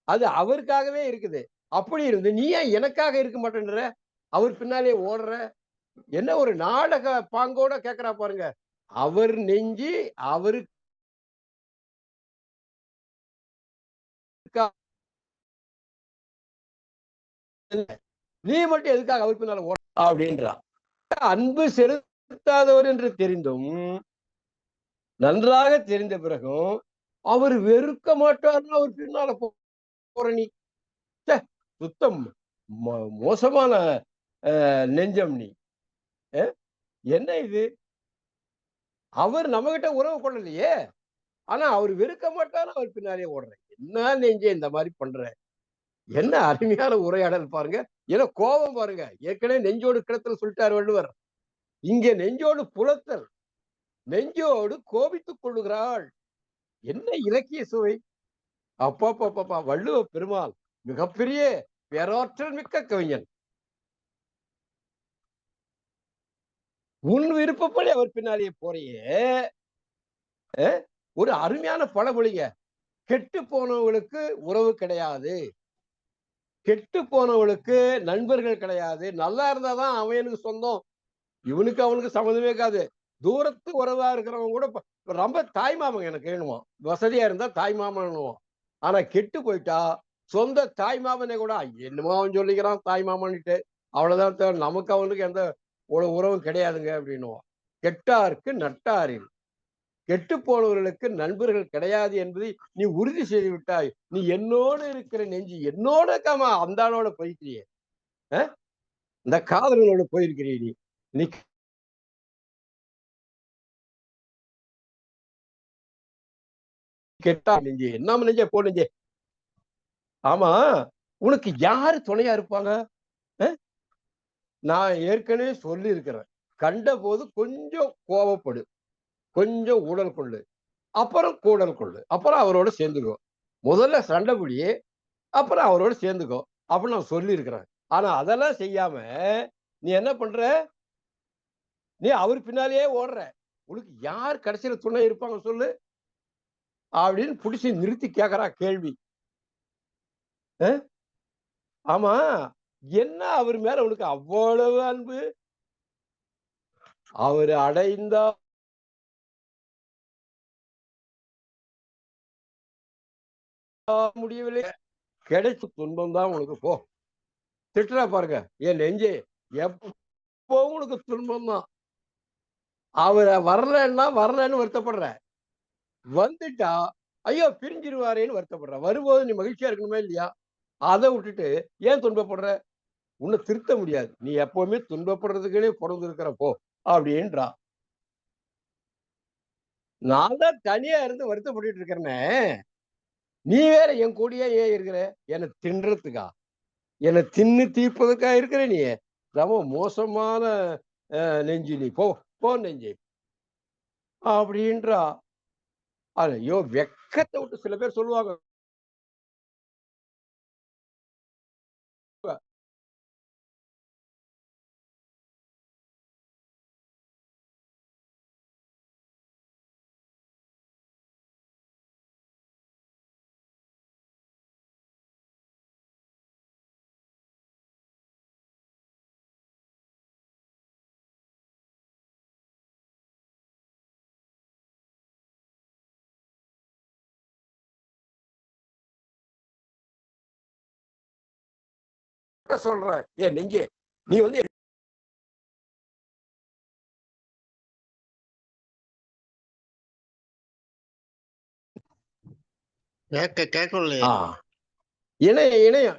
அது அவருக்காகவே இருக்குது. அப்படி இருந்து நீ ஏன் எனக்காக இருக்க மாட்டேன்ற, அவர் பின்னாலே ஓடுற, என்ன ஒரு நாடக பாங்கோட கேக்குறா பாருங்க. அவர் நெஞ்சு அவருக்கு நீ மட்டும் எதுக்காக அவர் பின்னால ஓட அப்படின்றா. அன்பு செலுத்தாதவர் என்று தெரிந்தும் நன்றாக தெரிந்த பிறகும் அவர் வெறுக்க மாட்டார்னு அவர் பின்னால போற நீ சுத்தம் மோசமான நெஞ்சம் நீ. என்ன இது? அவர் நம்ம கிட்ட உறவு கொள்ளலையே, ஆனா அவர் வெறுக்க மாட்டாரு, அவர் பின்னாலே ஓடுறேன். என்ன நெஞ்சே இந்த மாதிரி பண்ற? என்ன அருமையான உரையாடல் பாருங்க. ஏன்னா கோபம் பாருங்க. ஏற்கனவே நெஞ்சோடு கிடத்தல் சொல்லிட்டார் வள்ளுவர். இங்க நெஞ்சோடு புலத்தல், நெஞ்சோடு கோபித்துக் கொள்ளுகிறாள். என்ன இலக்கிய சுவை! அப்பா வள்ளுவ பெருமாள் மிகப்பெரிய பேராற்றல் மிக்க கவிஞன். உன் விருப்பப்படி அவர் பின்னாலேயே போறையே. ஒரு அருமையான பழமொழிங்க. கெட்டு போனவங்களுக்கு உறவு கிடையாது, கெட்டு போனவளுக்கு நண்பர்கள் கிடையாது. நல்லா இருந்தாதான் அவனுக்கு சொந்தம், இவனுக்கு அவனுக்கு சம்மந்தமே இருக்காது. தூரத்து உறவா இருக்கிறவங்க கூட ரொம்ப தாய்மாமன் எனக்கு வேணுமா, வசதியா இருந்தா தாய்மாமன். ஆனா கெட்டு போயிட்டா சொந்த தாய்மாமனே கூட என்னமோ அவன் சொல்லிக்கிறான் தாய்மாமன்ட்டு, அவ்வளவுதான், நமக்கு அவனுக்கு எந்த உறவும் கிடையாதுங்க அப்படின்னுவான். கெட்டாருக்கு நட்டாரில், கெட்டு போனவர்களுக்கு நண்பர்கள் கிடையாது என்பதை நீ உறுதி செய்து விட்டாய். நீ என்னோடு இருக்கிற நெஞ்சு என்னோட அந்த ஆளோட போயிருக்கிறியே, இந்த காதலனோட போயிருக்கிறிய நீ கெட்டா நெஞ்சு என்ன நெஞ்சே போ நெஞ்சே. ஆமா, உனக்கு யாரு துணையா இருப்பாங்க? நான் ஏற்கனவே சொல்லி இருக்கிறேன். கண்ட போது கொஞ்சம் கோபப்படு, கொஞ்சம் ஊழல் கொள்ளு, அப்புறம் கூடல் கொள்ளு, அப்புறம் அவரோட சேர்ந்துக்கோ. முதல்ல சண்டை பிடி, அப்புறம் அவரோட சேர்ந்துக்கோ அப்படின்னு நான் சொல்லி இருக்கிறேன். ஆனா அதெல்லாம் செய்யாம நீ என்ன பண்ற? நீ அவர் பின்னாலேயே ஓடுற. உனக்கு யார் கடைசியில துணை இருப்பாங்க சொல்லு அப்படின்னு புடிச்சு நிறுத்தி கேக்குறா கேள்வி. ஆமா, என்ன அவர் மேல உனக்கு அவ்வளவு அன்பு? அவர் அடைந்தா முடியவில்லை, கிடைச்ச துன்பம் தான் உனக்கு, போ. திட்டுறா பாருங்க, என் நெஞ்சே, எப்போ உனக்கு துன்பம் தான். அவரை வரலன்னு வருத்தப்படுற, வந்துட்டா ஐயோ பிரிஞ்சிருவாரேன்னு வருத்தப்படுற. வரும்போது நீ மகிழ்ச்சியா இருக்கணுமே இல்லையா? அதை விட்டுட்டு ஏன் துன்பப்படுற? உன்னை திருத்த முடியாது, நீ எப்பவுமே துன்பப்படுறதுக்குன்னே பிறந்து இருக்கிறப்போ அப்படின்றா. நான் தான் தனியா இருந்து வருத்தப்பட்டு இருக்கிறேனே, நீ வேற என் கூடயே ஏன் இருக்கிற? என்னை தின்றதுக்கா? என்னை தின்னு தீர்ப்பதுக்கா இருக்கிற நீ? ரொம்ப மோசமான நெஞ்சு நீ, போ போ நெஞ்சு அப்படின்றா. ஐயோ வெக்கத்தை விட்டு சில பேர் சொல்லுவாங்க, சொல்றேன் ஏன் நெஞ்சே, நீ வந்து கேட்கலையே.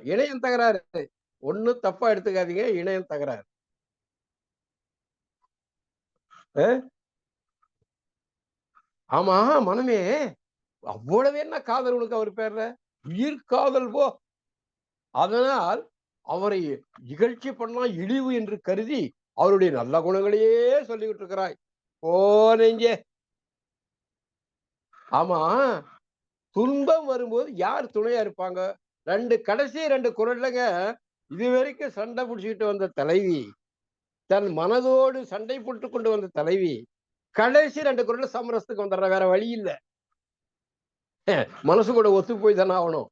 இணையம் தகராறு. ஒண்ணு தப்பா எடுத்துக்காதீங்க, இணையம் தகராறு. ஆமா மனமே, அவ்வளவு என்ன காதல் உனக்கு அவர் பேர்ல? உயிர் காதல் போ. அதனால் அவரை இகழ்ச்சி பண்ணா இழிவு என்று கருதி அவருடைய நல்ல குணங்களையே சொல்லிக்கிட்டு இருக்கிறாய். ஓ நெஞ்சே, ஆமா, துன்பம் வரும்போது யார் துணையா இருப்பாங்க? கடைசி ரெண்டு குரல்லங்க, இதுவரைக்கும் சண்டை பிடிச்சிக்கிட்டு வந்த தலைவி, தன் மனதோடு சண்டை போட்டு கொண்டு வந்த தலைவி, கடைசி ரெண்டு குரல்ல சமரசத்துக்கு வந்துடுற, வேற வழி இல்லை. மனசு கூட ஒத்து போய் தானே ஆகணும்.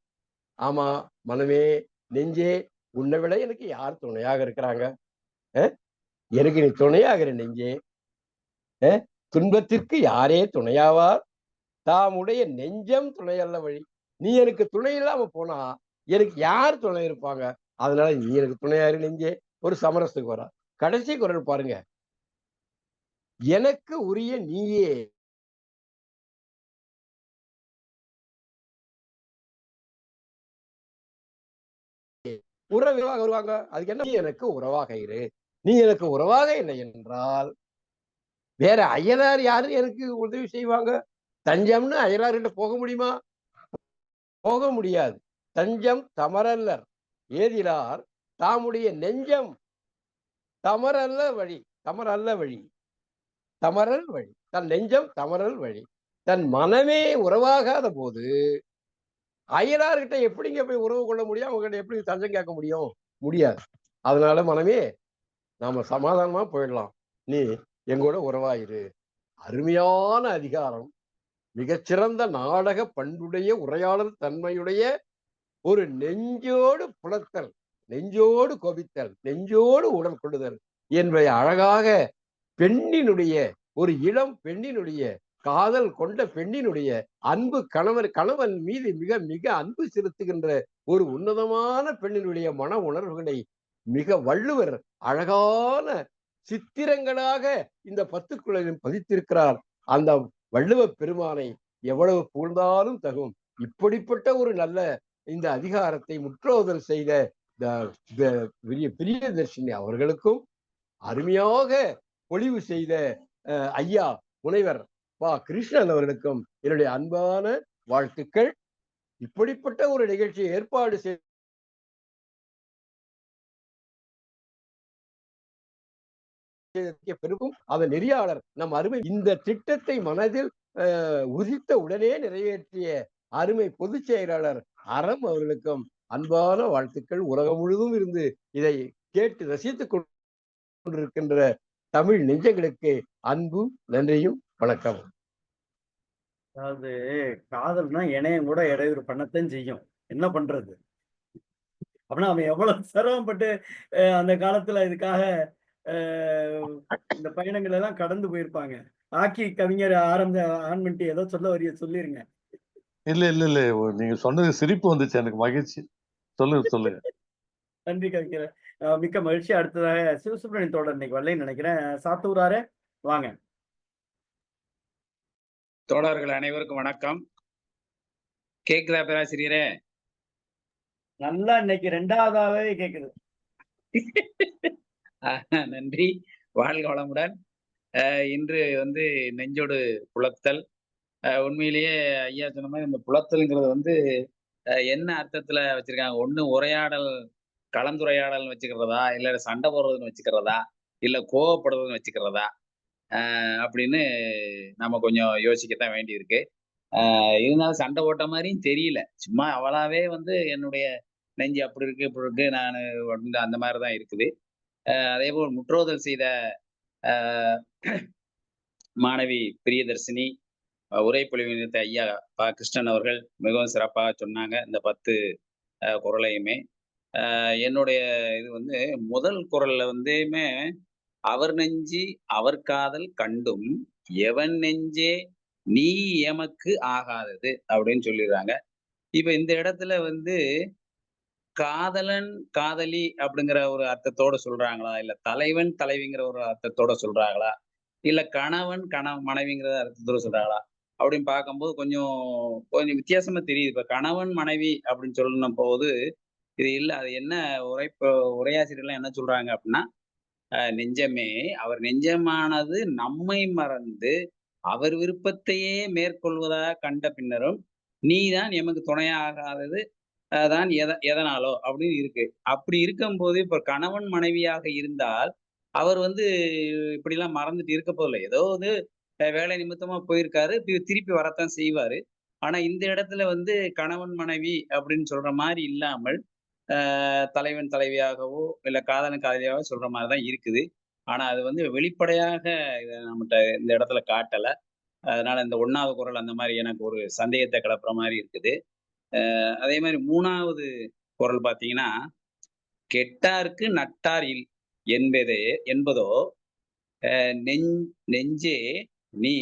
ஆமா மனமே, நெஞ்சே, உன்னை விட எனக்கு யார் துணையாக இருக்கிறாங்க? எனக்கு நீ துணையாகிற நெஞ்சே. துன்பத்திற்கு யாரே துணையாவார்? தாமுடைய நெஞ்சம் துணையல்ல வழி. நீ எனக்கு துணை இல்லாம போனா எனக்கு யார் துணை இருப்பாங்க? அதனால நீ எனக்கு துணையாரு நெஞ்சே. ஒரு சமரசத்துக்கு வரா. கடைசி குரல் பாருங்க, எனக்கு உரிய நீயே உறவாக வருவாங்க. அதுக்கு என்ன? எனக்கு உறவாக இரு. நீ எனக்கு உறவாக இல்லை என்றால் வேற அயலார் யாரு எனக்கு உதவி செய்வாங்க? தஞ்சம்னு அயலார்கிட்ட போக முடியுமா? போக முடியாது. தஞ்சம் தமரல்லர் ஏதிலார் தாமுடைய நெஞ்சம் தமரல்ல வழி. தமரல்ல வழி, தமரல் வழி. தன் நெஞ்சம் தமரல் வழி. தன் மனமே உறவாகாத போது அயலார்கிட்ட எப்படிங்க போய் உறவு கொள்ள முடியும்? அவங்க கிட்ட எப்படி தஞ்சம் கேட்க முடியும்? முடியாது. அதனால மனமே, நாம சமாதானமா போயிடலாம், நீ எங்கூட உறவாயிரு. அருமையான அதிகாரம், மிகச்சிறந்த நாடக பண்புடைய உரையாடல் தன்மையுடைய ஒரு நெஞ்சோடு புலத்தல், நெஞ்சோடு கொபித்தல், நெஞ்சோடு உடல் கொள்ளுதல் என்பதை அழகாக பெண்ணினுடைய, ஒரு இளம் பெண்ணினுடைய, காதல் கொண்ட பெண்ணினுடைய அன்பு, கணவன் மீது மிக மிக அன்பு செலுத்துகின்ற ஒரு உன்னதமான பெண்ணினுடைய மன உணர்வுகளை மிக வள்ளுவர் அழகான சித்திரங்களாக இந்த 10 குறளிலும் பதித்திருக்கிறார். அந்த வள்ளுவ பெருமானை எவ்வளவு புகழ்ந்தாலும் தகும். இப்படிப்பட்ட ஒரு நல்ல இந்த அதிகாரத்தை முற்றோதல் செய்த பிரியதர்ஷினி அவர்களுக்கும், அருமையாக பொழிவு செய்த ஐயா முனைவர் பா. கிருஷ்ணன் அவர்களுக்கும் என்னுடைய அன்பான வாழ்த்துக்கள். இப்படிப்பட்ட ஒரு நிகழ்ச்சியை ஏற்பாடு செய்த பெருக்கும் அதன் நெறியாளர் நம் அருமை, இந்த திட்டத்தை மனதில் உதித்த உடனே நிறைவேற்றிய அருமை பொதுச் செயலாளர் அறம் அவர்களுக்கும் அன்பான வாழ்த்துக்கள். உலகம் முழுவதும் இருந்து இதை கேட்டு ரசித்துக் கொண்டிருக்கின்ற தமிழ் நெஞ்சங்களுக்கு அன்பும் நன்றியும் வணக்கம். அதாவது காதல்னா இணையம் கூட இடையூறு பண்ணத்தான் செய்யும், என்ன பண்றது? அப்படின்னா அவன் எவ்வளவு சிரமப்பட்டு அந்த காலத்துல இதுக்காக இந்த பயணங்கள் எல்லாம் கடந்து போயிருப்பாங்க. ஆக்கி கவிஞர் ஆன் பண்ணிட்டு ஏதோ சொல்ல வரிய சொல்லிருங்க. இல்ல நீங்க சொன்னது சிரிப்பு வந்துச்சு, எனக்கு மகிழ்ச்சி. சொல்லுங்க. நன்றி கவிஞர். மிக்க மகிழ்ச்சி. அடுத்ததாக சிவசுப்ரமணியன் தோழர் இன்னைக்கு வரலைன்னு நினைக்கிறேன். சாத்தூராரே வாங்க. தோழர்கள் அனைவருக்கும் வணக்கம். கேக்குதா பேராசிரியரே? நல்லா இன்னைக்கு 2வதாவே கேக்குது. நன்றி. வாழ்க வளமுடன். இன்று நெஞ்சோடு புலத்தல். உண்மையிலேயே ஐயா சொன்ன மாதிரி இந்த புலத்தல்ங்கிறது என்ன அர்த்தத்துல வச்சிருக்காங்க? ஒண்ணு உரையாடல், கலந்துரையாடல்னு வச்சுக்கிறதா, இல்ல சண்டை போடுறதுன்னு வச்சுக்கிறதா, இல்ல கோவப்படுறதுன்னு வச்சுக்கிறதா, அப்படின்னு நம்ம கொஞ்சம் யோசிக்கத்தான் வேண்டியிருக்கு. இருந்தாலும் சண்டை போட்ட மாதிரியும் தெரியல. சும்மா அவளாவே என்னுடைய நெஞ்சு அப்படி இருக்கு, இப்படி இருக்கு, நானு அந்த மாதிரிதான் இருக்குது. அதே போல் முற்றோதல் செய்த மாணவி பிரியதர்சினி, உரை பொழிவு ஐயா கிருஷ்ணன் அவர்கள் மிகவும் சிறப்பாக சொன்னாங்க. இந்த 10 குறளையுமே. என்னுடைய இது முதல் குறள்ல அவர் நெஞ்சு அவர் காதல் கண்டும் எவன் நெஞ்சே நீ எமக்கு ஆகாதது அப்படின்னு சொல்லிடுறாங்க. இப்ப இந்த இடத்துல காதலன் காதலி அப்படிங்கிற ஒரு அர்த்தத்தோட சொல்றாங்களா, இல்ல தலைவன் தலைவிங்கிற ஒரு அர்த்தத்தோட சொல்றாங்களா, இல்ல கணவன் மனைவிங்கிற அர்த்தத்தோட சொல்றாங்களா அப்படின்னு பார்க்கும்போது கொஞ்சம் கொஞ்சம் வித்தியாசமா தெரியுது. இப்ப கணவன் மனைவி அப்படின்னு சொல்லும் போது இது இல்ல. அது என்ன உரையாசிரியர்லாம் என்ன சொல்றாங்க அப்படின்னா, நெஞ்சமே அவர் நெஞ்சமானது நம்மை மறந்து அவர் விருப்பத்தையே மேற்கொள்வதாக கண்ட பின்னரும் நீதான் எமக்கு துணையாகாதது தான் எதனாலோ அப்படின்னு இருக்கு. அப்படி இருக்கும்போது இப்ப கணவன் மனைவியாக இருந்தால் அவர் இப்படிலாம் மறந்துட்டு இருக்க போதில்லை. ஏதோ வேலை நிமித்தமா போயிருக்காரு, திருப்பி வரத்தான் செய்வாரு. ஆனா இந்த இடத்துல கணவன் மனைவி அப்படின்னு சொல்ற மாதிரி இல்லாமல் தலைவன் தலைவியாகவோ இல்ல காதலன் காதலியாகவோ சொல்ற மாதிரிதான் இருக்குது. ஆனா அது வெளிப்படையாக இதை நம்மகிட்ட இந்த இடத்துல காட்டல. அதனால இந்த 1வது குறள் அந்த மாதிரி எனக்கு ஒரு சந்தேகத்தை கிளப்புற மாதிரி இருக்குது. அதே மாதிரி 3வது குறள் பாத்தீங்கன்னா, கெட்டார்க்கு நட்டார் இல் என்பதோ நெஞ்சே நீ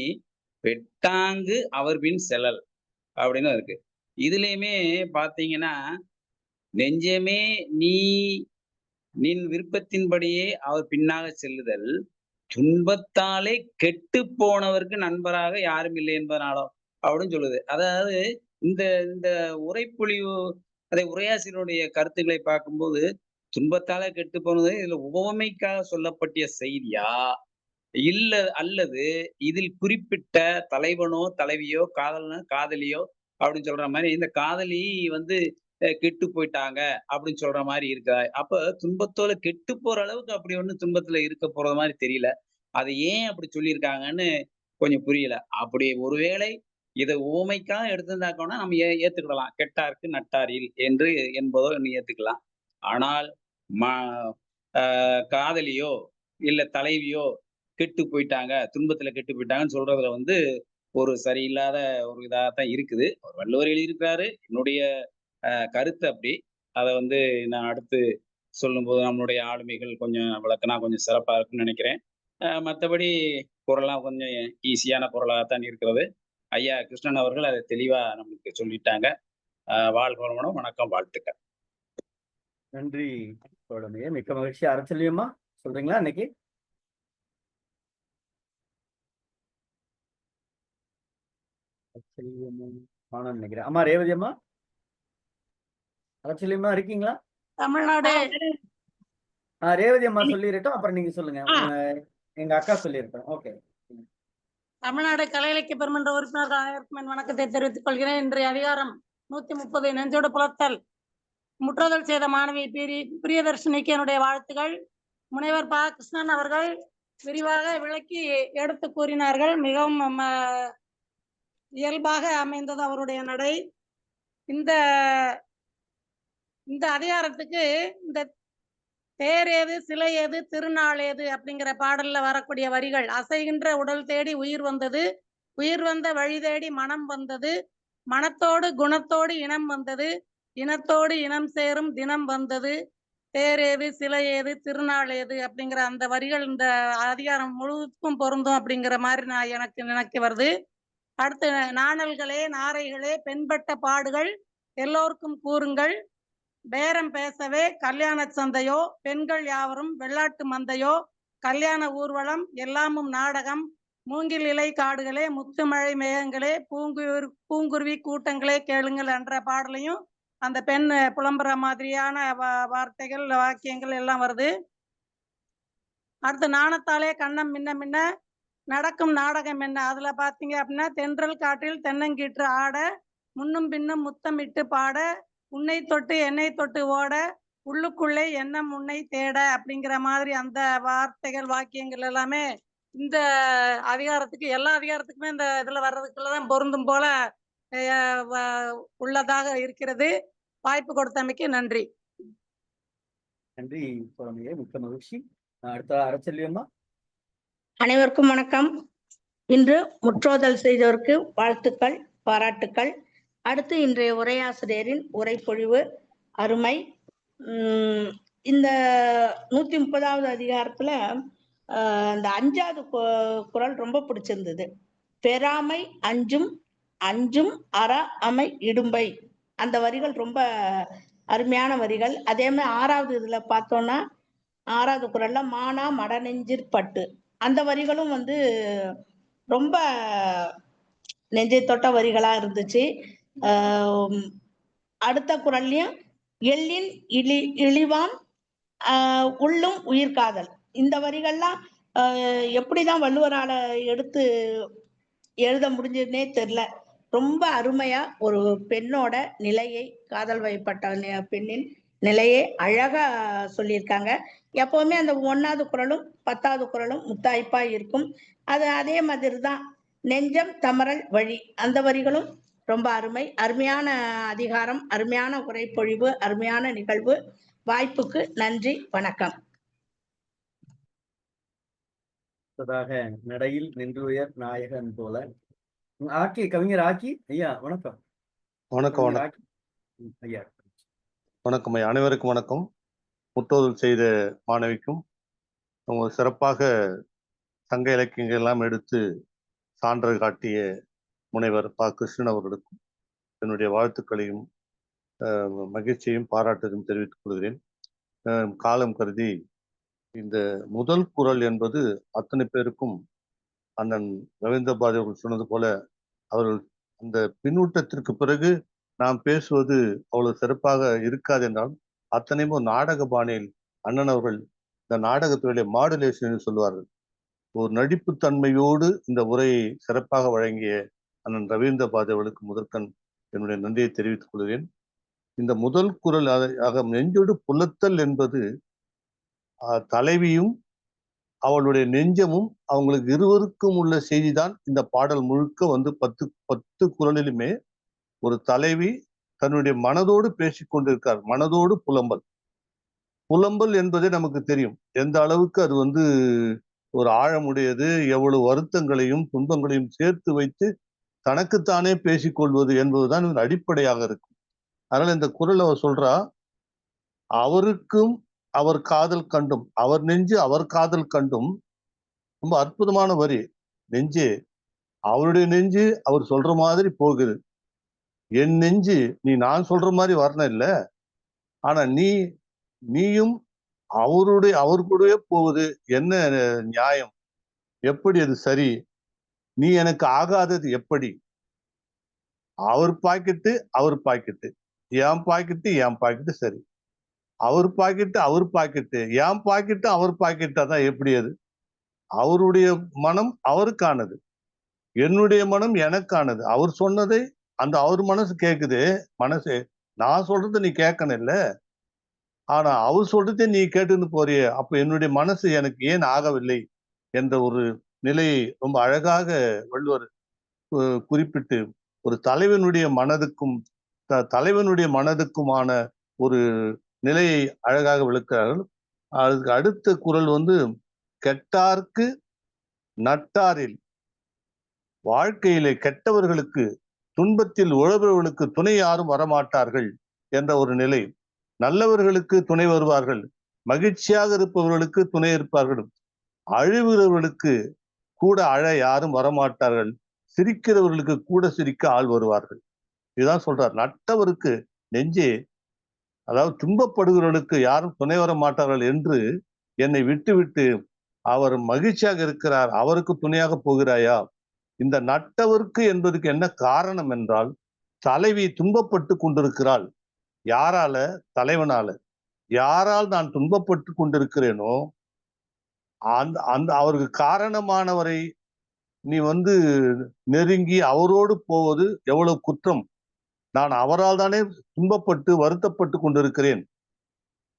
வெட்டாங்கு அவர் பின் செல்லல் அப்படின்னு இருக்கு. இதுலயுமே பாத்தீங்கன்னா, நெஞ்சமே நீ நின் விருப்பத்தின்படியே அவர் பின்னாக செல்லுதல் துன்பத்தாலே கெட்டு போனவருக்கு நண்பராக யாரும் இல்லை என்பதனாலோ அப்படின்னு சொல்லுது. அதாவது இந்த இந்த உரைப்பொழிவு அதை உரையாசிரியருடைய கருத்துக்களை பார்க்கும்போது துன்பத்தாலே கெட்டு போனது இதுல உவமைக்காக சொல்லப்பட்டிய செய்தியா, இல்ல அல்லது இதில் குறிப்பிட்ட தலைவனோ தலைவியோ காதலனோ காதலியோ அப்படின்னு சொல்ற மாதிரி இந்த காதலி கெட்டு போயிட்டாங்க அப்படின்னு சொல்ற மாதிரி இருக்கா? அப்ப துன்பத்தோட கெட்டு போற அளவுக்கு அப்படி துன்பத்துல இருக்க போறது மாதிரி தெரியல. அதை ஏன் அப்படி சொல்லியிருக்காங்கன்னு கொஞ்சம் புரியல. அப்படி ஒருவேளை இதை உவமைக்காக எடுத்திருந்தாக்கோனா நம்ம ஏத்துக்கிடலாம். கெட்டாருக்கு நட்டாரில் என்று என்பதோ ஏத்துக்கலாம். ஆனால் காதலியோ இல்ல தலைவியோ கெட்டு போயிட்டாங்க, துன்பத்துல கெட்டு போயிட்டாங்கன்னு சொல்றதுல ஒரு சரியில்லாத ஒரு இதாகத்தான் இருக்குது. அவர் வள்ளுவர் எழுதியிருக்கிறாரு. என்னுடைய கருத்து அப்படி. அதை நான் அடுத்து சொல்லும்போது நம்மளுடைய ஆளுமைகள் கொஞ்சம் விளக்குனா கொஞ்சம் சிறப்பா இருக்குன்னு நினைக்கிறேன். மற்றபடி குறள்லாம் கொஞ்சம் ஈஸியான குறளாகத்தான் இருக்கிறது. ஐயா கிருஷ்ணன் அவர்கள் அதை தெளிவா நமக்கு சொல்லிட்டாங்க. வாழ்க வளமுடன். வணக்கம், வாழ்த்துக்கள். நன்றி தோழமையே, மிக்க மகிழ்ச்சி. அரசல்வியம்மா சொல்றீங்களா இன்னைக்கு? நினைக்கிறேன். அம்மா ரேவதி அம்மா, அரசல்வியம்மா இருக்கீங்களா? தமிழ்நாடு ரேவதி அம்மா சொல்லிடட்டும், அப்புறம் நீங்க சொல்லுங்க. எங்க அக்கா சொல்லியிருக்கோம். ஓகே. தமிழ்நாடு கலை இலக்கிய பெருமன்ற உறுப்பினர்கள் அனைவருக்கும் என் வணக்கத்தை தெரிவித்துக் கொள்கிறேன். இன்றைய அதிகாரம் 130 நெஞ்சோடு புலத்தல். முற்றுதல் செய்த மாணவி பிரியதர்ஷினிக்கு என்னுடைய வாழ்த்துக்கள். முனைவர் ப. கிருஷ்ணன் அவர்கள் விரிவாக விளக்கி எடுத்து கூறினார்கள். மிகவும் இயல்பாக அமைந்தது அவருடைய நடை. இந்த அதிகாரத்துக்கு இந்த தேர் ஏது சிலை ஏது திருநாள் ஏது அப்படிங்கிற பாடல்ல வரக்கூடிய வரிகள், அசைகின்ற உடல் தேடி உயிர் வந்தது, உயிர் வந்த வழி தேடி மனம் வந்தது, மனத்தோடு குணத்தோடு இனம் வந்தது, இனத்தோடு இனம் சேரும் தினம் வந்தது, தேர் ஏது சிலை ஏது திருநாள் ஏது அப்படிங்கிற அந்த வரிகள் இந்த அதிகாரம் முழுவதுக்கும் பொருந்தும் அப்படிங்கிற மாதிரி எனக்கு வருது. அடுத்து நாணல்களே நாரைகளே பெண்பட்ட பாடுகள் எல்லோருக்கும் கூறுங்கள், பேரம் பேசவே கல்யாண சந்தையோ, பெண்கள் யாவரும் வெள்ளாட்டு மந்தையோ, கல்யாண ஊர்வலம் எல்லாமும் நாடகம், மூங்கில் இலை காடுகளே முத்துமழை மேகங்களே பூங்குருவி கூட்டங்களே கேளுங்கள் என்ற பாடலையும் அந்த பெண் புலம்புற மாதிரியான வார்த்தைகள் வாக்கியங்கள் எல்லாம் வருது. அடுத்து நாணத்தாலே கண்ணம் மின்ன மின்ன நடக்கும் நாடகம் என்ன, அதுல பாத்தீங்க அப்படின்னா தென்றல் காற்றில் தென்னங்கீற்று ஆட, முன்னும் பின்னும் முத்தமிட்டு பாட, உன்னை தொட்டு என்னை தொட்டு ஓட, உள்ளுக்குள்ளே எண்ணம் உன்னை தேட அப்படிங்கிற மாதிரி அந்த வார்த்தைகள் வாக்கியங்கள் எல்லாமே இந்த அதிகாரத்துக்கு எல்லா அதிகாரத்துக்குமே இந்த இதுல வர்றதுக்குள்ளதான் பொருந்தும் போல உள்ளதாக இருக்கிறது. வாய்ப்பு கொடுத்தமைக்கு நன்றி. நன்றி சுவாமியே, மிக்க மகிழ்ச்சி. அடுத்த அரசல்யம்மா. அனைவருக்கும் வணக்கம். இன்று முற்றோதல் செய்தவருக்கு வாழ்த்துக்கள், பாராட்டுக்கள். அடுத்து இன்றைய உரையாசிரியரின் உரைப்பொழிவு அருமை. இந்த 130வது அதிகாரத்துல இந்த 5வது குறள் ரொம்ப பிடிச்சிருந்தது. பெறாமை அஞ்சும் அஞ்சும் அற அமை இடும்பை. அந்த வரிகள் ரொம்ப அருமையான வரிகள். அதே மாதிரி 6வது இதுல பார்த்தோம்னா 6வது குறள்ல மானா மடநெஞ்சிற்பட்டு, அந்த வரிகளும் ரொம்ப நெஞ்சை தொட்ட வரிகளா இருந்துச்சு. அடுத்த குறள்லயும் எள்ளின் இழிவாம் உள்ளும் உயிர்காதல், இந்த வரிகள்லாம் எப்படிதான் வள்ளுவரால எடுத்து எழுத முடிஞ்சதுன்னே தெரியல. ரொம்ப அருமையா ஒரு பெண்ணோட நிலையை, காதல் வயப்பட்ட பெண்ணின் நிலையை அழகா சொல்லியிருக்காங்க. எப்பவுமே அந்த 1வது குறளும் 10வது குறளும் முத்தாய்ப்பா இருக்கும். அது அதே மாதிரி தான். நெஞ்சம் தமரல் வழி, அந்த வரிகளும் ரொம்ப அருமை. அருமையான அதிகாரம், அருமையான உரைப்பொழிவு, அருமையான நிகழ்வு. வாய்ப்புக்கு நன்றி, வணக்கம். நடையில் நின்றுயர் நாயகன் போல ஆக்கி கவிஞர் ஆக்கி ஐயா வணக்கம். வணக்கம் ஐயா வணக்கம் ஐயா, அனைவருக்கும் வணக்கம். முற்றோதல் செய்த மாணவிக்கும் சிறப்பாக சங்க இலக்கியங்கள் எல்லாம் எடுத்து சான்று காட்டிய முனைவர் ப. கிருஷ்ணன் அவர்களுக்கும் என்னுடைய வாழ்த்துக்களையும் மகிழ்ச்சியையும் பாராட்டையும் தெரிவித்துக் கொள்கிறேன். காலம் கருதி இந்த முதல் குறள் என்பது அத்தனை பேருக்கும் அண்ணன் ரவீந்திர பாரதி அவர்கள் சொன்னது போல, அவர்கள் அந்த பின்னூட்டத்திற்கு பிறகு நாம் பேசுவது அவ்வளவு சிறப்பாக இருக்காது என்றால், அத்தனையும் நாடக பாணியில் அண்ணன் அவர்கள் இந்த நாடகத்துடைய மாடுலேஷன் சொல்லுவார்கள். ஒரு நடிப்பு தன்மையோடு இந்த உரையை சிறப்பாக வழங்கிய அண்ணன் ரவீந்திர பாரதி அவர்களுக்கு முதற்கண் என்னுடைய நன்றியை தெரிவித்துக் கொள்கிறேன். இந்த முதல் குறள் ஆக நெஞ்சோடு புலத்தல் என்பது தலைவியும் அவளுடைய நெஞ்சமும் அவங்களுக்கு இருவருக்கும் உள்ள செய்திதான். இந்த பாடல் முழுக்க 10 குறளிலுமே ஒரு தலைவி தன்னுடைய மனதோடு பேசிக் கொண்டிருக்கார். மனதோடு புலம்பல். புலம்பல் என்பதே நமக்கு தெரியும் எந்த அளவுக்கு அது ஒரு ஆழமுடையது, எவ்வளவு வருத்தங்களையும் துன்பங்களையும் சேர்த்து வைத்து தனக்குத்தானே பேசிக்கொள்வது என்பதுதான் அடிப்படையாக இருக்கும். அதனால இந்த குறள் அவர் சொல்றா, அவருக்கும் அவர் காதல் கண்டும், அவர் நெஞ்சு அவர் காதல் கண்டும். ரொம்ப அற்புதமான வரி. நெஞ்சு, அவருடைய நெஞ்சு அவர் சொல்ற மாதிரி போகுது. என் நெஞ்சு நான் சொல்ற மாதிரி வரணும் இல்ல, ஆனா நீயும் அவர் கூடவே போகுது. என்ன நியாயம்? எப்படி அது சரி? நீ எனக்கு ஆகாதது எப்படி? அவர் பாக்கெட்டு அவர் பாக்கெட்டு, என் பாக்கெட்டு சரி. அவர் பாக்கெட்டு என் பாக்கெட்டு அவர் பாக்கெட்டா தான் எப்படி? அது அவருடைய மனம் அவருக்கானது, என்னுடைய மனம் எனக்கானது. அவர் சொன்னதை அவர் மனசு கேக்குது. மனசு நான் சொல்றது நீ கேட்கணும் இல்ல, ஆனா அவர் சொல்றதே நீ கேட்டுன்னு போறியே, அப்ப என்னுடைய மனசு எனக்கு ஏன் ஆகவில்லை என்ற ஒரு நிலையை ரொம்ப அழகாக வள்ளுவர் குறிப்பிட்டு, ஒரு தலைவனுடைய மனதுக்குமான ஒரு நிலையை அழகாக விளக்கிறார்கள். அதுக்கு அடுத்த குறள் கெட்டார்க்கு நட்டாரில், வாழ்க்கையிலே கெட்டவர்களுக்கு, துன்பத்தில் உழவர்களுக்கு துணை யாரும் வரமாட்டார்கள் என்ற ஒரு நிலை. நல்லவர்களுக்கு துணை வருவார்கள், மகிழ்ச்சியாக இருப்பவர்களுக்கு துணை இருப்பார்கள், அழுகிறவர்களுக்கு கூட அழ யாரும் வரமாட்டார்கள், சிரிக்கிறவர்களுக்கு கூட சிரிக்க ஆள் வருவார்கள். இதுதான் சொல்றார். நட்டவருக்கு நெஞ்சே, அதாவது துன்பப்படுகிறவர்களுக்கு யாரும் துணை வர மாட்டார்கள் என்று என்னை விட்டு அவர் மகிழ்ச்சியாக இருக்கிறார், அவருக்கு துணையாக போகிறாயா? இந்த நட்டவருக்கு என்பதற்கு என்ன காரணம் என்றால், தலைவி துன்பப்பட்டு கொண்டிருக்கிறாள். யாரால? தலைவனால. யாரால் நான் துன்பப்பட்டு கொண்டிருக்கிறேனோ அந்த அந்த அவருக்கு காரணமானவரை நீ நெருங்கி அவரோடு போவது எவ்வளவு குற்றம். நான் அவரால் தானே துன்பப்பட்டு வருத்தப்பட்டு கொண்டிருக்கிறேன்.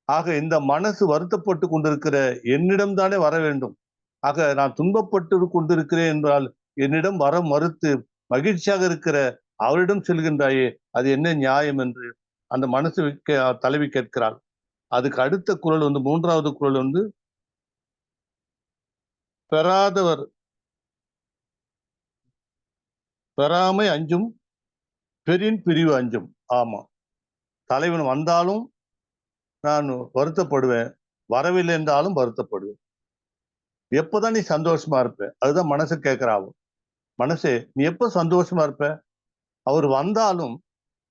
ஆக இந்த மனசு வருத்தப்பட்டு கொண்டிருக்கிற என்னிடம் தானே வர வேண்டும். ஆக நான் துன்பப்பட்டு கொண்டிருக்கிறேன் என்றால் என்னிடம் வர மறுத்து மகிழ்ச்சியாக இருக்கிற அவரிடம் செல்கின்றாயே, அது என்ன நியாயம் என்று அந்த மனசு தலைவி கேட்கிறாள். அதுக்கு அடுத்த குறள் 3வது குறள் பெறாதவர் பெறாமை அஞ்சும் பெரின் பிரிவு அஞ்சும். ஆமா, தலைவன் வந்தாலும் நான் வருத்தப்படுவேன், வரவில்லை என்றாலும் வருத்தப்படுவேன். எப்பதான் நீ சந்தோஷமா இருப்ப? அதுதான் மனசு கேட்கிறாவும். மனசே, நீ எப்ப சந்தோஷமா இருப்ப? அவர் வந்தாலும்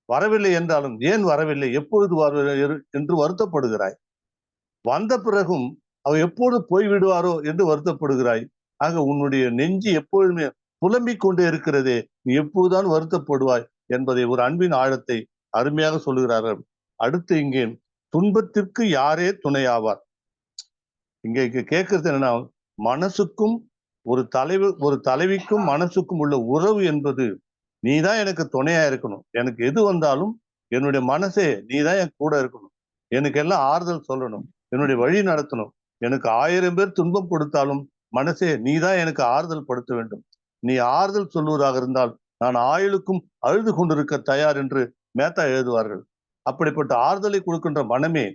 வரவில்லை என்றாலும் ஏன் வரவில்லை, எப்பொழுது என்று வருத்தப்படுகிறாய். வந்த பிறகும் அவர் எப்பொழுது போய்விடுவாரோ என்று வருத்தப்படுகிறாய். ஆக உன்னுடைய நெஞ்சு எப்பொழுதுமே புலம்பிக் கொண்டே இருக்கிறதே, நீ எப்போதுதான் வருத்தப்படுவாய் என்பதை ஒரு அன்பின் ஆழத்தை அருமையாக சொல்லுகிறார்கள். அடுத்து இங்கே துன்பத்திற்கு யாரே துணையாவார். இங்க கேட்கறது என்னன்னா, மனசுக்கும் ஒரு தலைவிக்கும் மனசுக்கும் உள்ள உறவு என்பது, நீதான் எனக்கு துணையா இருக்கணும். எனக்கு எது வந்தாலும் என்னுடைய மனசே நீதான் என் கூட இருக்கணும். எனக்கு எல்லாம் ஆறுதல் சொல்லணும், என்னுடைய வழி நடத்தணும். எனக்கு 1000 பேர் துன்பம் கொடுத்தாலும் மனசே நீதான் எனக்கு ஆறுதல் படுத்த வேண்டும். நீ ஆறுதல் சொல்வதாக இருந்தால் நான் ஆயுளுக்கும் அழுது கொண்டிருக்க தயார் என்று மேத்தா எழுதுவார்கள். அப்படிப்பட்ட ஆறுதலை கொடுக்கின்ற மனமே,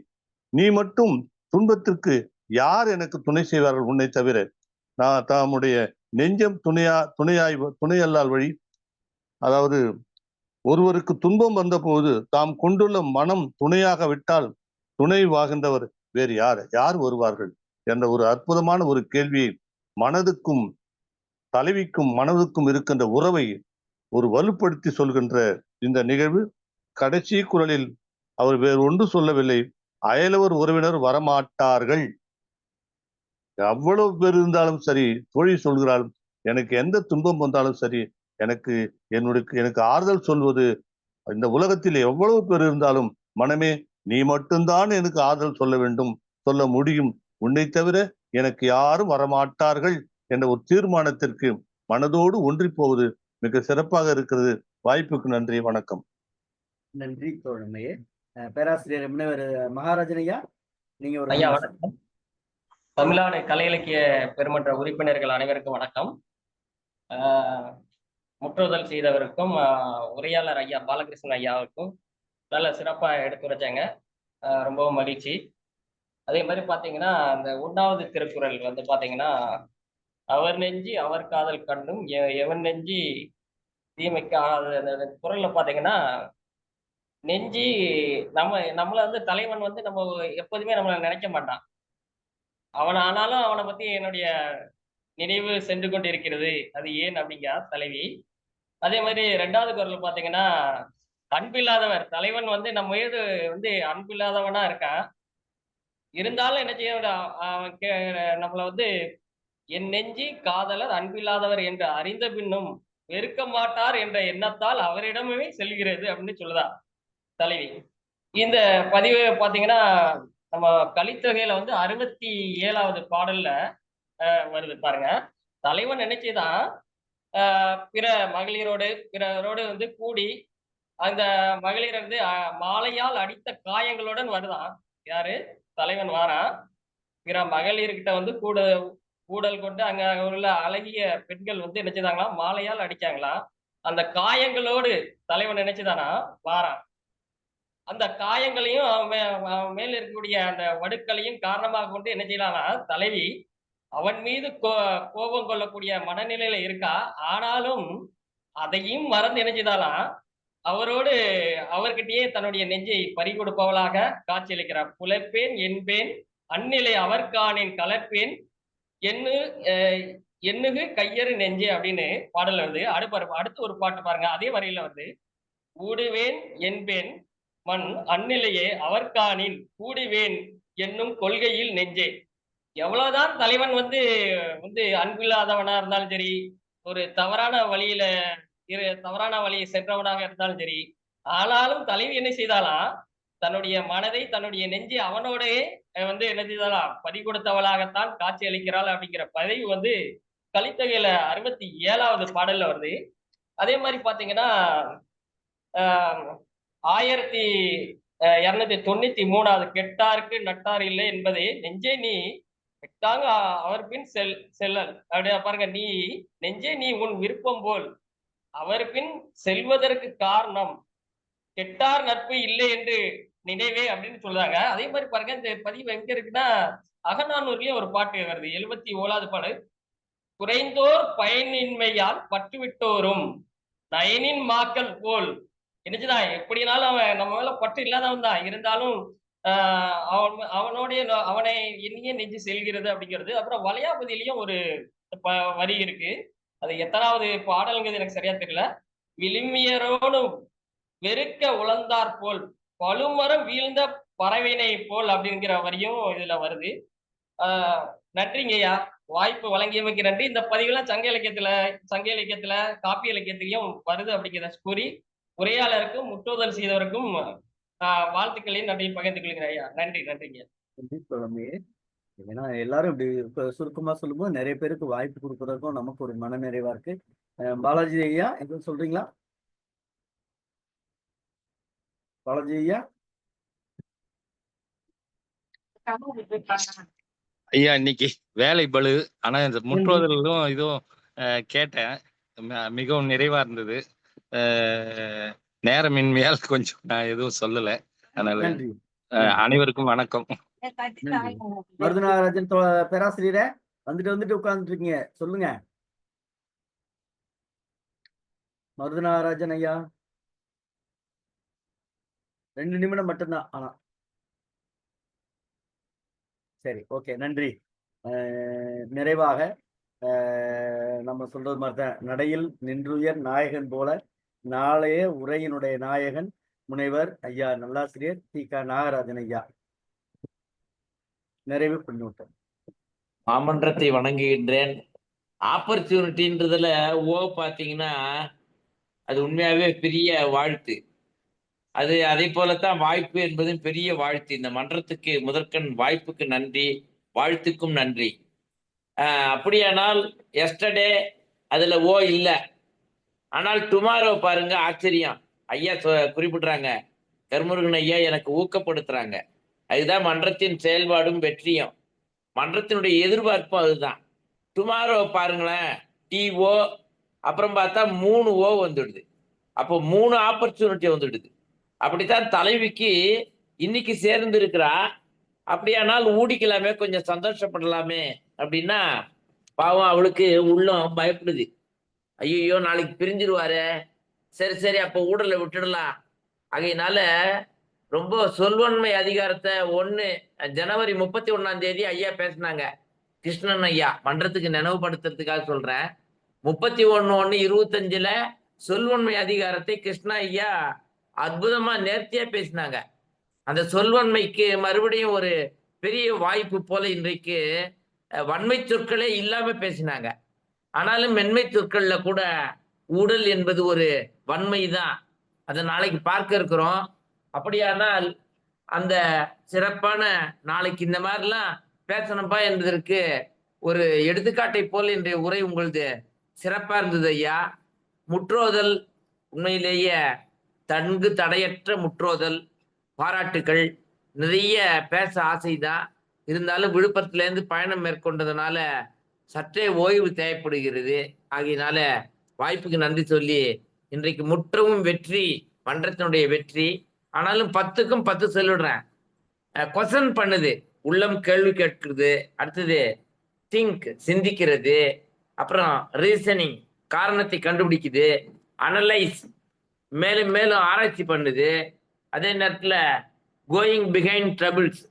நீ மட்டும் துன்பத்திற்கு யார் எனக்கு துணை செய்வார்கள் உன்னை தவிர? நான் தம்முடைய நெஞ்சம் துணையல்லால் வழி, அதாவது ஒருவருக்கு துன்பம் வந்த போது தாம் கொண்டுள்ள மனம் துணையாக விட்டால் துணைவாகின்றவர் வேறு யார் வருவார்கள் என்ற ஒரு அற்புதமான ஒரு கேள்வியை, மனதுக்கும் தலைவிக்கும் மனதுக்கும் இருக்கின்ற உறவை ஒரு வலுப்படுத்தி சொல்கின்ற இந்த நிகழ்வு. கடைசி குறளில் அவர் வேறு ஒன்று சொல்லவில்லை, அயலவர் உறவினர் வரமாட்டார்கள். எவ்வளவு பேர் இருந்தாலும் சரி, தோழி சொல்கிறாள், எனக்கு எந்த துன்பம் வந்தாலும் சரி, எனக்கு ஆறுதல் சொல்வது இந்த உலகத்தில் எவ்வளவு பேர் இருந்தாலும் மனமே நீ மட்டும்தான் எனக்கு ஆறுதல் சொல்ல வேண்டும், சொல்ல முடியும், உன்னை தவிர எனக்கு யாரும் வரமாட்டார்கள் என்ற ஒரு தீர்மானத்திற்கு மனதோடு ஒன்றி போவது மிக சிறப்பாக இருக்கிறது. வாய்ப்புக்கு நன்றி, வணக்கம். நன்றி தோழமையே. பேராசிரியர் முனைவர் மகாராஜன் ஐயா, நீங்க ஒரு ஐயா வணக்கம். தமிழ்நாடு கலை இலக்கிய பெருமன்ற உறுப்பினர்கள் அனைவருக்கும் வணக்கம். முற்றுதல் செய்தவருக்கும் உரையாளர் ஐயா பாலகிருஷ்ணன் ஐயாவுக்கும் நல்ல சிறப்பாக எடுத்துரைச்சாங்க, ரொம்பவும் மகிழ்ச்சி. அதே மாதிரி பார்த்தீங்கன்னா அந்த 1வது திருக்குறள் பார்த்தீங்கன்னா, அவர் நெஞ்சி அவர் காதல் கண்டும் எவன் நெஞ்சி தீமைக்கு அந்த குறள்ல பார்த்தீங்கன்னா, நெஞ்சி நம்மளை தலைவன் நம்ம எப்போதுமே நம்மளை நினைக்க மாட்டான். ஆனாலும் அவனை பத்தி என்னுடைய நினைவு சென்று கொண்டு இருக்கிறது. அது ஏன் அப்படிங்கிற தலைவி. அதே மாதிரி 2வது குறள் பார்த்தீங்கன்னா, அன்பில்லாதவர் தலைவன் நம்ம மீது அன்பில்லாதவனா இருக்கான். இருந்தாலும் என்ன செய்ய, நம்மளை என் நெஞ்சி காதலர் அன்பில்லாதவர் என்று அறிந்த பின்னும் வெறுக்க மாட்டார் என்ற எண்ணத்தால் அவரிடமே செல்கிறது அப்படின்னு சொல்லுதா தலைவி. இந்த பதிவு பார்த்தீங்கன்னா நம்ம கலித்தொகையில 67வது பாடல்ல வருது பாருங்க. தலைவன் நினைச்சுதான் பிற மகளிரோடு பிறரோடு கூடி அந்த மகளிர் மாலையால் அடித்த காயங்களுடன் வருதான். யாரு? தலைவன் வாரான். பிற மகளிர்கிட்ட கூடல் கொண்டு அங்க உள்ள அழகிய பெண்கள் நினைச்சுதாங்களாம், மாலையால் அடிச்சாங்களாம். அந்த காயங்களோடு தலைவன் நினைச்சுதானா வாரான். அந்த காயங்களையும் அவன் மேல் இருக்கக்கூடிய அந்த வடுக்களையும் காரணமாக கொண்டு என்ன செய்யலாம், தலைவி அவன் மீது கோபம் கொள்ளக்கூடிய மனநிலையில இருக்கா. ஆனாலும் அதையும் மறந்து என்ன செய்தாலாம், அவர்கிட்டயே தன்னுடைய நெஞ்சை பறிகொடுப்பவளாக காட்சியளிக்கிறார். புலப்பேன் என்பேன் அந்நிலை அவர்கானேன் கலப்பேன் எண்ணுகு கையறு நெஞ்சே அப்படின்னு பாடல்ல வருது. அடுத்து ஒரு பாட்டு பாருங்க, அதே வரியில வருது. ஊடுவேன் என்பேன் மண் அந்நிலையே அவர்காணின் கூடுவேன் என்னும் கொள்கையில் நெஞ்சே. எவ்வளவுதான் தலைவன் வந்து வந்து அன்பில்லாதவனா இருந்தாலும் சரி, ஒரு தவறான வழியை சென்றவனாக இருந்தாலும் சரி, ஆனாலும் தலைவி என்ன செய்தாலாம், தன்னுடைய மனதை தன்னுடைய நெஞ்சை அவனோடே வந்து என்ன செய்தாலாம், பறி கொடுத்தவளாகத்தான் காட்சி அளிக்கிறாள் அப்படிங்கிற பதிவு வந்து கலித்தொகையில 67வது பாடல்ல வருது. அதே மாதிரி பாத்தீங்கன்னா 1293வது கெட்டாருக்கு நட்டார் இல்லை என்பதே நெஞ்சே நீ கெட்டாங்க அவர் பின் செல்லல் அப்படியா பாருங்க. நீ நெஞ்சே நீ உன் விருப்பம் போல் அவர் பின் செல்வதற்கு காரணம் கெட்டார் நட்பு இல்லை என்று நினைவே அப்படின்னு சொல்றாங்க. அதே மாதிரி பாருங்க, இந்த பதிவு எங்க இருக்குன்னா அகநானூர்லயும் ஒரு பாட்டு வருது, 71வது பாடல். குறைந்தோர் பயனின்மையால் பட்டுவிட்டோரும் நயனின் மாக்கள் போல். என்னச்சுதான் எப்படினாலும் அவன் நம்ம மேல பற்று இல்லாதவன் தான், இருந்தாலும் அவனை எண்ணியே நெஞ்சு செல்கிறது அப்படிங்கிறது. அப்புறம் வளையாபதியிலையும் ஒரு வரி இருக்கு, அது எத்தனாவது பாடல்ங்கிறது எனக்கு சரியா தெரியல. விளிமியரோடு வெறுக்க உழந்தார் போல் பழுமரம் வீழ்ந்த பறவைனை போல் அப்படிங்கிற வரியும் இதுல வருது. நன்றிங்கய்யா, வாய்ப்பு வழங்கியமைக்கு நன்றி. இந்த பதிவுலாம் சங்க இலக்கியத்துல காப்பி இலக்கியத்திலையும் வருது அப்படிங்கிறத கூறி உரையாளருக்கும் முற்றுதல் செய்தவருக்கும் வாழ்த்துக்களையும் நன்றியும் பகிர்ந்து கொள்கிறேன் ஐயா. நன்றிங்க. நன்றி தோழமே. ஏன்னா எல்லாரும் இப்படி சுருக்கமா சொல்லும்போது நிறைய பேருக்கு வாய்ப்பு கொடுக்கறதுக்கும் நமக்கு ஒரு மன நிறைவா இருக்கு. பாலாஜி ஐயா எதுவும் சொல்றீங்களா? பாலாஜி ஐயா. ஐயா இன்னைக்கு வேலை பளு, ஆனா இந்த முற்றுவதலும் இதுவும் கேட்டேன், மிகவும் நிறைவா இருந்தது. நேரமின்மையால் கொஞ்சம் நான் எதுவும் சொல்லல, அதனால அனைவருக்கும் வணக்கம். மருதுநாராஜன் பேராசிரியரை வந்துட்டு உட்கார்ந்துட்டு இருக்கீங்க, சொல்லுங்க. மருதுநாராஜன் ஐயா 2 நிமிடம் மட்டும்தான். ஆனா சரி, ஓகே, நன்றி. நிறைவாக நம்ம சொல்றது மாதிரிதான், நடையில் நின்றுயர் நாயகன் போல நாளைய உரையினுடைய நாயகன் முனைவர் ஐயா நல்லாசிரியர் தி.க. நாகராஜன் ஐயா நிறைவு பின்னூட்டம். மாமன்றத்தை வணங்குகின்றேன். ஆப்பர்ச்சுனிட்டின்றதுல பாத்தீங்கன்னா அது உண்மையாவே பெரிய வாழ்த்து. அதை போலத்தான் வாய்ப்பு என்பதும் பெரிய வாழ்த்து. இந்த மன்றத்துக்கு முதற்கண் வாய்ப்புக்கு நன்றி, வாழ்த்துக்கும் நன்றி. அப்படியானால் எஸ்டர்டே அதுல இல்லை, ஆனால் டுமாரோ பாருங்க, ஆச்சரியம். ஐயா குறிப்பிடுறாங்க, கருமுருகன் ஐயா எனக்கு ஊக்கப்படுத்துறாங்க. அதுதான் மன்றத்தின் செயல்பாடும் வெற்றியும், மன்றத்தினுடைய எதிர்பார்ப்பும் அதுதான். டுமாரோ பாருங்களேன், TO அப்புறம் பார்த்தா 3 O வந்துடுது. அப்போ 3 ஆப்பர்ச்சுனிட்டி வந்துடுது. அப்படித்தான் தலைவிக்கு இன்னைக்கு சேர்ந்து இருக்கிறா. அப்படியானால் ஊடிக்கலாமே, கொஞ்சம் சந்தோஷப்படலாமே அப்படின்னா, பாவம் அவளுக்கு உள்ளம் பயப்படுது. ஐயோ நாளைக்கு பிரிஞ்சிருவாரு, சரி அப்போ ஊடலை விட்டுடலாம். ஆகையினால ரொம்ப சொல்வன்மை அதிகாரத்தை ஜனவரி 31ஆம் தேதி ஐயா பேசினாங்க, கிருஷ்ணன் ஐயா. மன்றத்துக்கு நினைவுபடுத்துறதுக்காக சொல்றேன். 31/1/25 சொல்வன்மை அதிகாரத்தை கிருஷ்ணா ஐயா அற்புதமா நேர்த்தியா பேசினாங்க. அந்த சொல்வன்மைக்கு மறுபடியும் ஒரு பெரிய வாய்ப்பு போல இன்றைக்கு வன்மை சொற்களே இல்லாம பேசினாங்க. ஆனாலும் மென்மை சொற்கள்ல கூட ஊடல் என்பது ஒரு வன்மை தான். அதை நாளைக்கு பார்க்க இருக்கிறோம். அப்படியானால் அந்த சிறப்பான நாளைக்கு இந்த மாதிரிலாம் பேசணும்பா என்பதற்கு ஒரு எடுத்துக்காட்டை போல் இன்றைய உரை உங்களது சிறப்பா இருந்தது ஐயா. முற்றோதல் உண்மையிலேயே தங்கு தடையற்ற முற்றோதல், பாராட்டுக்கள். நிறைய பேச ஆசைதான், இருந்தாலும் விழுப்புரத்துலேருந்து பயணம் மேற்கொண்டதுனால சற்றே ஓய்வு தேவைப்படுகிறது. ஆகையினால வாய்ப்புக்கு நன்றி சொல்லி, இன்றைக்கு முற்றவும் வெற்றி, மன்றத்தினுடைய வெற்றி. ஆனாலும் 10க்கும் 10 சொல்லிடுறேன். கொஸ்டின் பண்ணுது, உள்ளம் கேள்வி கேட்கிறது, அடுத்தது திங்க் சிந்திக்கிறது, அப்புறம் ரீசனிங் காரணத்தை கண்டுபிடிக்குது, அனலைஸ் மேலும் மேலும் ஆராய்ச்சி பண்ணுது. அதே நேரத்தில் கோயிங் பிஹைண்ட் ட்ரபிள்ஸ்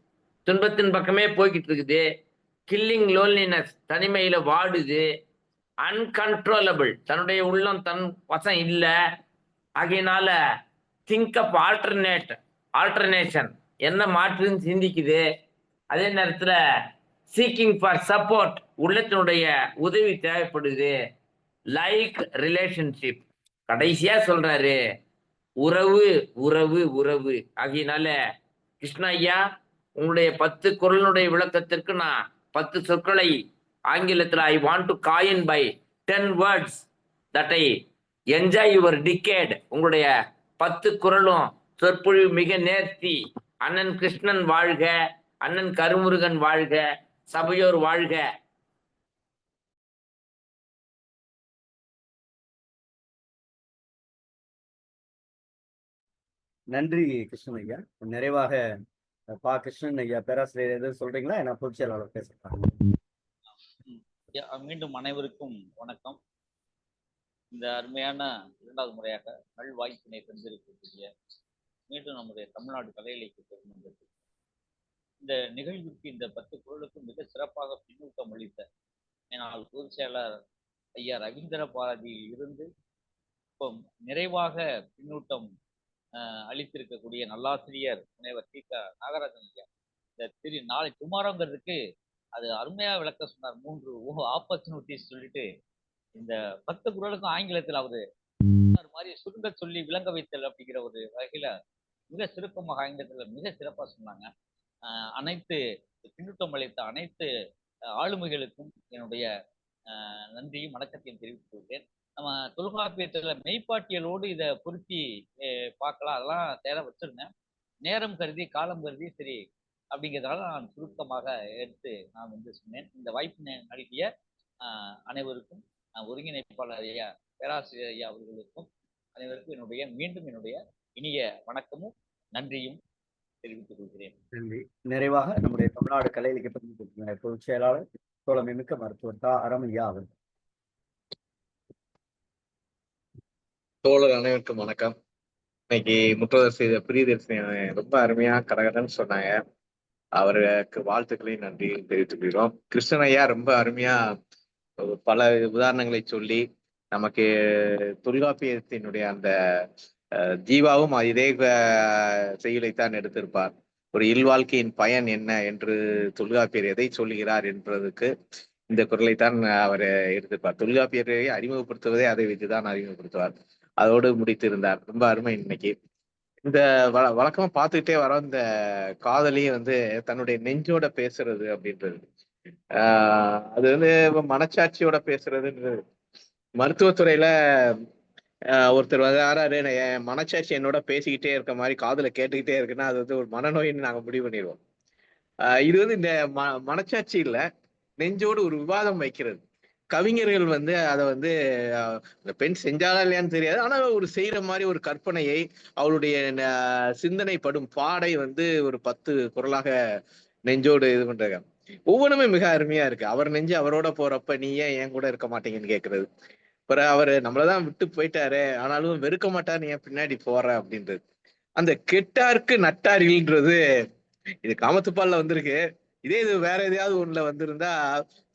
துன்பத்தின் பக்கமே போய்கிட்டு இருக்குது. கில்லிங் லோன்லினஸ் தனிமையில வாடுது. அன்கண்ட்ரோலபிள், தன்னுடைய உள்ளம் தன் வசம் இல்ல. ஆகையினால திங்க் அப் ஆல்டர்னேஷன், என்ன மாற்றுன்னு சிந்திக்குது. அதே நேரத்துல சீக்கிங் ஃபார் சப்போர்ட், உள்ளத்தினுடைய உதவி தேவைப்படுது. லைக் ரிலேஷன்ஷிப், கடைசியா சொல்றாரு உறவு உறவு உறவு. ஆகையினால கிருஷ்ண ஐயா, உங்களுடைய 10 குறளுடைய விளக்கத்திற்கு நான் 10 சொற்களை ஆங்கிலத்தில் I want to coin by 10 words that I enjoy your decade. உங்களுடைய 10 குறளும் சொற்பொழிவு மிக நேர்த்தி. அண்ணன் கிருஷ்ணன் வாழ்க, அண்ணன் கருமுருகன் வாழ்க, சபையோர் வாழ்க. நன்றி கிருஷ்ணன் ஐயா. நிறைவாக கிருஷ்ணன் ஐயா, பேராசிரியர் எதுவும் சொல்றீங்களா? என்ன பொதுச் செயலாளர் பேசுறாங்க. மீண்டும் அனைவருக்கும் வணக்கம். இந்த அருமையான 2வது முறையாக நல்வாய்ப்பினை தந்திருக்கக்கூடிய மீண்டும் நம்முடைய தமிழ்நாடு கலை இலக்கிய பெருமன்றத்தில் இந்த நிகழ்வுக்கு இந்த 10 குறளுக்கும் மிக சிறப்பாக பின்னூட்டம் அளித்த என்னால் பொதுச் செயலாளர் ஐயா ரவீந்திர பாரதியில் இருந்து இப்போ நிறைவாக பின்னூட்டம் அளித்திருக்கக்கூடிய நல்லாசிரியர் முனைவர் டி.க. நாகராஜன் ஐயா, இந்த நாளை டுமாரோங்கிறதுக்கு அது அருமையாக விளக்க சொன்னார். 3 ஆப்பர்ச்சுனிட்டிஸ் சொல்லிட்டு இந்த 10 குறளுக்கும் ஆங்கிலத்தில் அவரு மாதிரி சுருங்க சொல்லி விளங்க வைத்தல் அப்படிங்கிற ஒரு வகையில மிக சுருக்கமாக ஆங்கிலத்தில் மிக சிறப்பாக சொன்னாங்க. அனைத்து பின்னூட்டம் அளித்த அனைத்து ஆளுமைகளுக்கும் என்னுடைய நன்றியும் வணக்கத்தையும் தெரிவித்துக் கொள்கிறேன். நம்ம தொல்காப்பியத்துல மெய்ப்பாட்டியலோடு இதை பொருத்தி பார்க்கலாம், அதெல்லாம் தேவை வச்சிருந்தேன். நேரம் கருதி காலம் கருதி சரி அப்படிங்கிறதால நான் சுருக்கமாக எடுத்து நான் சொன்னேன். இந்த வாய்ப்பு நல்கிய அனைவருக்கும், ஒருங்கிணைப்பாளர் ஐயா பேராசிரியர் ஐயா அவர்களுக்கும் அனைவருக்கும் மீண்டும் என்னுடைய இனிய வணக்கமும் நன்றியும் தெரிவித்துக் கொள்கிறேன். நன்றி. நிறைவாக நம்முடைய தமிழ்நாடு கலை இலக்கிய பொதுச் செயலாளர் தோழமைமிக்க மருத்துவர் தா. அரமையா அவர்கள். தோழர் அனைவருக்கும் வணக்கம். இன்னைக்கு முற்றோதல் செய்த பிரியதர்ஷினி ரொம்ப அருமையா கடகடன்னு சொன்னாங்க. அவருக்கு வாழ்த்துக்களையும் நன்றியும் தெரிவித்துக் கொள்கிறோம். கிருஷ்ணன் ஐயா ரொம்ப அருமையா பல உதாரணங்களை சொல்லி நமக்கு தொல்காப்பியத்தினுடைய அந்த ஜீவாவும் இதே செய்யுளைத்தான் எடுத்திருப்பார். ஒரு இல்வாழ்க்கையின் பயன் என்ன என்று தொல்காப்பியர் எதை சொல்லுகிறார் என்பதற்கு இந்த குறளைத்தான் அவர் எடுத்திருப்பார். தொல்காப்பியரை அறிமுகப்படுத்துவதே அதை வைத்துதான் அறிமுகப்படுத்துவார். அதோடு முடித்திருந்தார். ரொம்ப அருமை. இன்னைக்கு இந்த வழக்கமா பார்த்துக்கிட்டே வர இந்த காதலியும் தன்னுடைய நெஞ்சோட பேசுறது அப்படின்றது, அது மனச்சாட்சியோட பேசுறதுன்றது. மருத்துவத்துறையில ஒருத்தர் யாராரு என் மனச்சாட்சி என்னோட பேசிக்கிட்டே இருக்க மாதிரி காதுல கேட்டுக்கிட்டே இருக்குன்னா அது ஒரு மனநோயின்னு நாங்க முடிவு பண்ணிடுவோம். இது இந்த மனச்சாட்சி இல்ல, நெஞ்சோடு ஒரு விவாதம் வைக்கிறது. கவிஞர்கள் அதை அந்த பெண் செஞ்சாலா இல்லையான்னு தெரியாது, ஆனா ஒரு செய்யற மாதிரி ஒரு கற்பனையை அவளுடைய சிந்தனை படும் பாடை ஒரு 10 குறளாக நெஞ்சோடு இது பண்றாங்க. ஒவ்வொன்றுமே மிக அருமையா இருக்கு. அவர் நெஞ்சு அவரோட போறப்ப நீ ஏன் என் கூட இருக்க மாட்டீங்கன்னு கேட்கறது. அப்புறம் அவரு நம்மளதான் விட்டு போயிட்டாரு, ஆனாலும் வெறுக்க மாட்டார், நீ ஏன் பின்னாடி போற அப்படின்றது. அந்த கெட்டாருக்கு நட்டாரில்ன்றது இது காமத்துப்பால்ல வந்திருக்கு. இதே இது வேற எதையாவது ஒண்ணுல வந்திருந்தா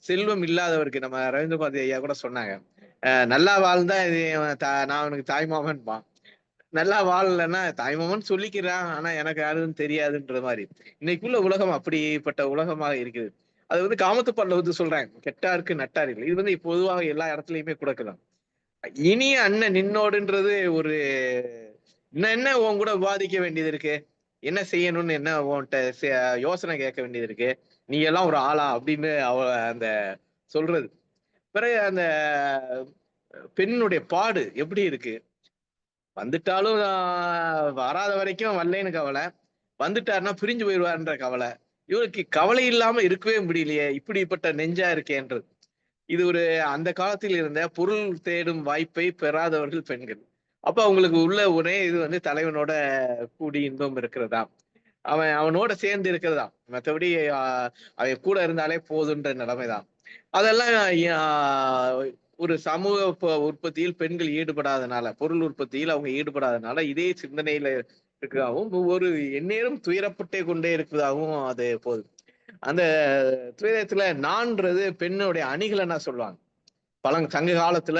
செல்வம் இல்லாதவருக்கு, நம்ம ரவீந்திர பாரதி ஐயா கூட சொன்னாங்க, நல்லா வாழ்ந்தா இது நான் அவனுக்கு தாய்மாமன்பான், நல்லா வாழலைன்னா தாய்மாமன் சொல்லிக்கிறான் ஆனா எனக்கு யாருன்னு தெரியாதுன்ற மாதிரி. இன்னைக்குள்ள உலகம் அப்படிப்பட்ட உலகமாக இருக்குது. அது காமத்துப்பால்ல சொல்றாங்க, கெட்டாருக்கு நட்டார் இல்லை. இது பொதுவாக எல்லா இடத்துலயுமே கொடுக்கலாம். இனிய அண்ணன் நின்னோடுன்றது ஒரு என்ன உன் கூட விவாதிக்க வேண்டியது இருக்கு, என்ன செய்யணும்னு என்ன உன்கிட்ட யோசனை கேட்க வேண்டியது இருக்கு, நீ எல்லாம் ஒரு ஆளா அப்படின்னு அந்த சொல்றது. பிறகு அந்த பெண்ணுடைய பாடு எப்படி இருக்கு, வந்துட்டாலும் வராத வரைக்கும் வரலேன்னு கவலை, வந்துட்டாருன்னா பிரிஞ்சு போயிடுவாருன்ற கவலை. இவருக்கு கவலை இல்லாம இருக்கவே முடியலையே, இப்படிப்பட்ட நெஞ்சா இருக்கேன்றது. இது ஒரு அந்த காலத்தில் இருந்த பொருள் தேடும் வாய்ப்பை பெறாதவர்கள் பெண்கள். அப்ப அவங்களுக்கு உள்ள ஒரே இது தலைவனோட கூடி இன்பம் இருக்கிறதா, அவனோட சேர்ந்து இருக்கிறதா, மற்றபடி அவன் கூட இருந்தாலே போதுன்ற நிலைமைதான். அதெல்லாம் ஒரு சமூக உற்பத்தியில் பெண்கள் ஈடுபடாதனால, பொருள் உற்பத்தியில் அவங்க ஈடுபடாதனால இதே சிந்தனையில இருக்கிறதாகவும் ஒரு எந்நேரம் துயரப்பட்டே கொண்டே இருக்கிறதாகவும் அது போகுது. அந்த துயரத்துல நான்றது பெண்ணுடைய அணிகலனா சொல்லுவாங்க. சங்க காலத்துல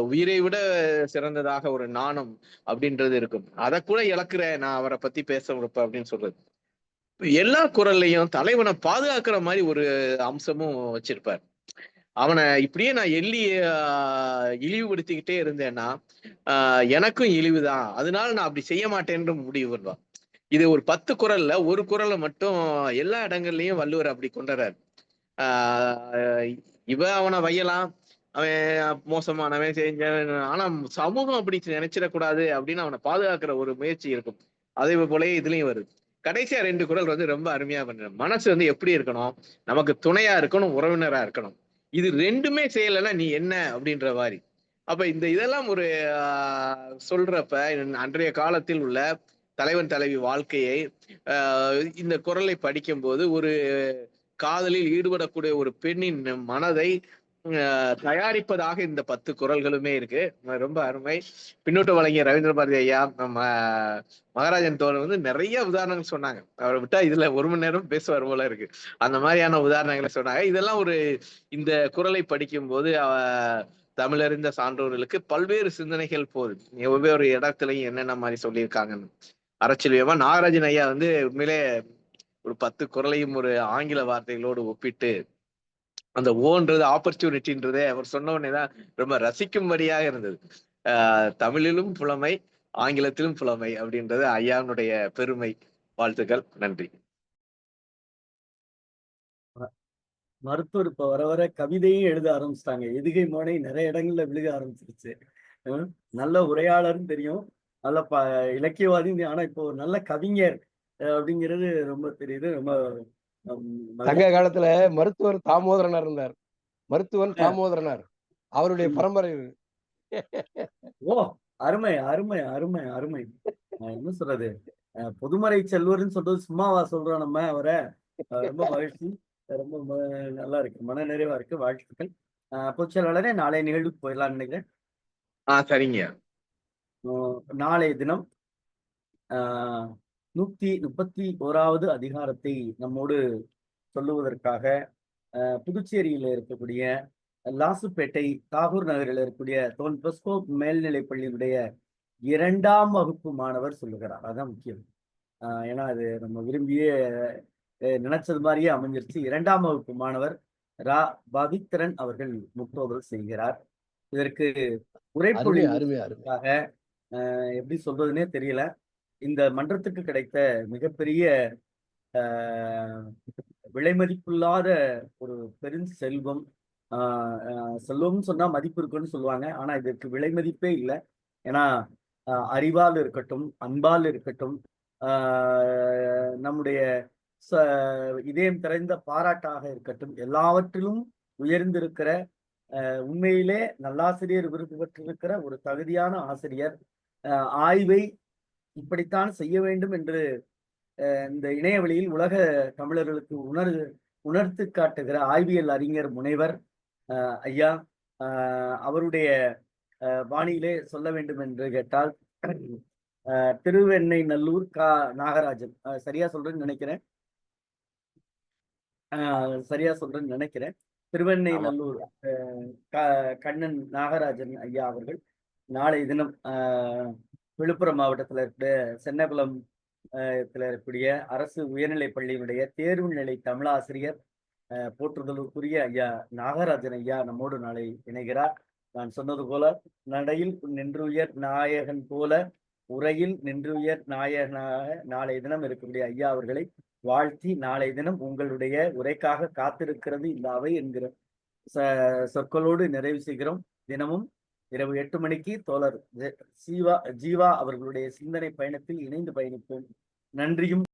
உயிரை விட சிறந்ததாக ஒரு நாணம் அப்படின்றது இருக்கும். அதை கூட இழக்கிற நான் அவரை பத்தி பேச அப்படின்னு சொல்றது. எல்லா குரல்லையும் தலைவனை பாதுகாக்கிற மாதிரி ஒரு அம்சமும் வச்சிருப்பார். அவனை இப்படியே நான் இழிவுபடுத்திக்கிட்டே இருந்தேன்னா எனக்கும் இழிவுதான், அதனால நான் அப்படி செய்ய மாட்டேன்னு முடிவு பண்ணுவான். இது ஒரு 10 குரல்ல ஒரு குரலை மட்டும் எல்லா இடங்கள்லயும் வள்ளுவர் அப்படி கொண்டுறாரு. அவனை வையலாம், அவன் மோசமானவன் செஞ்சவன், ஆனா சமூகம் அப்படி நினைச்சிடக்கூடாது அப்படின்னு அவனை பாதுகாக்கிற ஒரு முயற்சி இருக்கும். அதே போலயே இதுலயும் வருது. கடைசியா 2 குரல் ரொம்ப அருமையா பண்ற. மனசு எப்படி இருக்கணும், நமக்கு துணையா இருக்கணும், உறவினரா இருக்கணும். இது 2மே செய்யலைன்னா நீ என்ன அப்படின்ற மாதிரி. அப்ப இதெல்லாம் ஒரு சொல்றப்ப அன்றைய காலத்தில் உள்ள தலைவன் தலைவி வாழ்க்கையை இந்த குரலை படிக்கும் போது ஒரு காதலில் ஈடுபடக்கூடிய ஒரு பெண்ணின் மனதை தயாரிப்பதாக இந்த 10 குரல்களுமே இருக்கு. ரொம்ப அருமை. பின்னூட்ட வழங்கிய ரவீந்திர பாரதி ஐயா, மகாராஜன் தோழர் நிறைய உதாரணங்கள் சொன்னாங்க. அவரை விட்டா இதுல 1 மணி நேரம் பேசுவார் போல இருக்கு. அந்த மாதிரியான உதாரணங்களை சொன்னாங்க. இதெல்லாம் இந்த குரலை படிக்கும் போது தமிழறிந்த சான்றோர்களுக்கு பல்வேறு சிந்தனைகள் போகுது. ஒவ்வொரு இடத்துலையும் என்னென்ன மாதிரி சொல்லியிருக்காங்கன்னு. அறச்செல்வியமா நாகராஜன் ஐயா உண்மையிலே ஒரு 10 குரலையும் ஒரு ஆங்கில வார்த்தைகளோடு ஒப்பிட்டு அந்த ஓன்றது ஆப்பர்ச்சுனிட்டின்றதே அவர் சொன்ன உடனேதான் ரொம்ப ரசிக்கும்படியாக இருந்தது. தமிழிலும் புலமை, ஆங்கிலத்திலும் புலமை அப்படின்றது ஐயாவுடைய பெருமை. வாழ்த்துக்கள், நன்றி. மருத்துவர் இப்ப வர வர கவிதையும் எழுத ஆரம்பிச்சிட்டாங்க. எதுகை மோனை நிறைய இடங்கள்ல விழுக ஆரம்பிச்சிருச்சு. நல்ல உரையாளரும் தெரியும், நல்ல இலக்கியவாதியும், ஆனா இப்போ ஒரு நல்ல கவிஞர் அப்படிங்கிறது ரொம்ப தெரியுது. ரொம்ப சங்க காலத்துல மருத்துவர் தாமோதரனார் இருந்தார். மருத்துவன் தாமோதரனார் அவருடைய பரம்பரை. ஓ, அருமை அருமை அருமை அருமை. என்ன சொல்றது, பொதுமறை செல்வர்னு சொல்றது சும்மாவா சொல்றோம் நம்ம அவரை? ரொம்ப மகிழ்ச்சி, ரொம்ப நல்லா இருக்கு, மன நிறைவா இருக்கு. வாழ்த்துக்கள். பொதுச்செயலாளரே, நாளைய நிகழ்வுக்கு போயிடலாம்னு நினைக்கிறேன். சரிங்க. நாளைய தினம் 131வது அதிகாரத்தை நம்மோடு சொல்லுவதற்காக புதுச்சேரியில் இருக்கக்கூடிய லாசுப்பேட்டை தாகூர் நகரில் இருக்கக்கூடிய தோன் பஸ்கோ மேல்நிலைப் பள்ளியினுடைய 2ஆம் வகுப்பு மாணவர் சொல்லுகிறார். அதான் முக்கியம். ஏன்னா அது நம்ம விரும்பியே நினைச்சது மாதிரியே அமைஞ்சிருச்சு. 2ஆம் வகுப்பு மாணவர் ரா பவித்ரன் அவர்கள் முற்றோதல் செய்கிறார். இதற்கு உரைப்பொழிவுக்காக எப்படி சொல்றதுன்னே தெரியல. இந்த மன்றத்துக்கு கிடைத்த மிகப்பெரிய விலைமதிப்பில்லாத ஒரு பெருஞ்செல்வம். செல்வம்னு சொன்னா மதிப்பு இருக்குன்னு சொல்லுவாங்க, ஆனா இதற்கு விலை மதிப்பே இல்லை. ஏன்னா அறிவால் இருக்கட்டும், அன்பால் இருக்கட்டும், நம்முடைய இதயம் திறந்த பாராட்டாக இருக்கட்டும், எல்லாவற்றிலும் உயர்ந்திருக்கிற உண்மையிலே நல்லாசிரியர் விருது பெற்றிருக்கிற ஒரு தகுதியான ஆசிரியர் ஆய்வை இப்படித்தான் செய்ய வேண்டும் என்று இந்த இணையவெளியில் உலக தமிழர்களுக்கு உணர்த்து காட்டுகிற ஆய்வியல் அறிஞர் முனைவர் ஐயா அவருடைய பாணியிலே சொல்ல வேண்டும் என்று கேட்டால் திருவெண்ணெய்நல்லூர் நாகராஜன், சரியா சொல்றேன்னு நினைக்கிறேன். திருவெண்ணெய்நல்லூர் கண்ணன் நாகராஜன் ஐயா அவர்கள் நாளை தினம் விழுப்புரம் மாவட்டத்தில் இருக்கிற சென்னகுளம் இருக்கக்கூடிய அரசு உயர்நிலைப் பள்ளியினுடைய தேர்வு நிலை தமிழாசிரியர் போற்றுதலுக்குரிய ஐயா நாகராஜன் ஐயா நம்மோடு நாளை இணைகிறார். நான் சொன்னது போல, நடையில் நின்றுயர் நாயகன் போல உரையில் நின்றுயர் நாயகனாக நாளை தினம் இருக்கக்கூடிய ஐயா அவர்களை வாழ்த்தி, நாளை தினம் உங்களுடைய உரைக்காக காத்திருக்கிறது இந்த அவை என்கிற சொற்களோடு நிறைவு செய்கிறோம். தினமும் இரவு 8 மணிக்கு தோழர் ஜீவா அவர்களுடைய சிந்தனை பயணத்தில் இணைந்து பயணிப்போம். நன்றியும்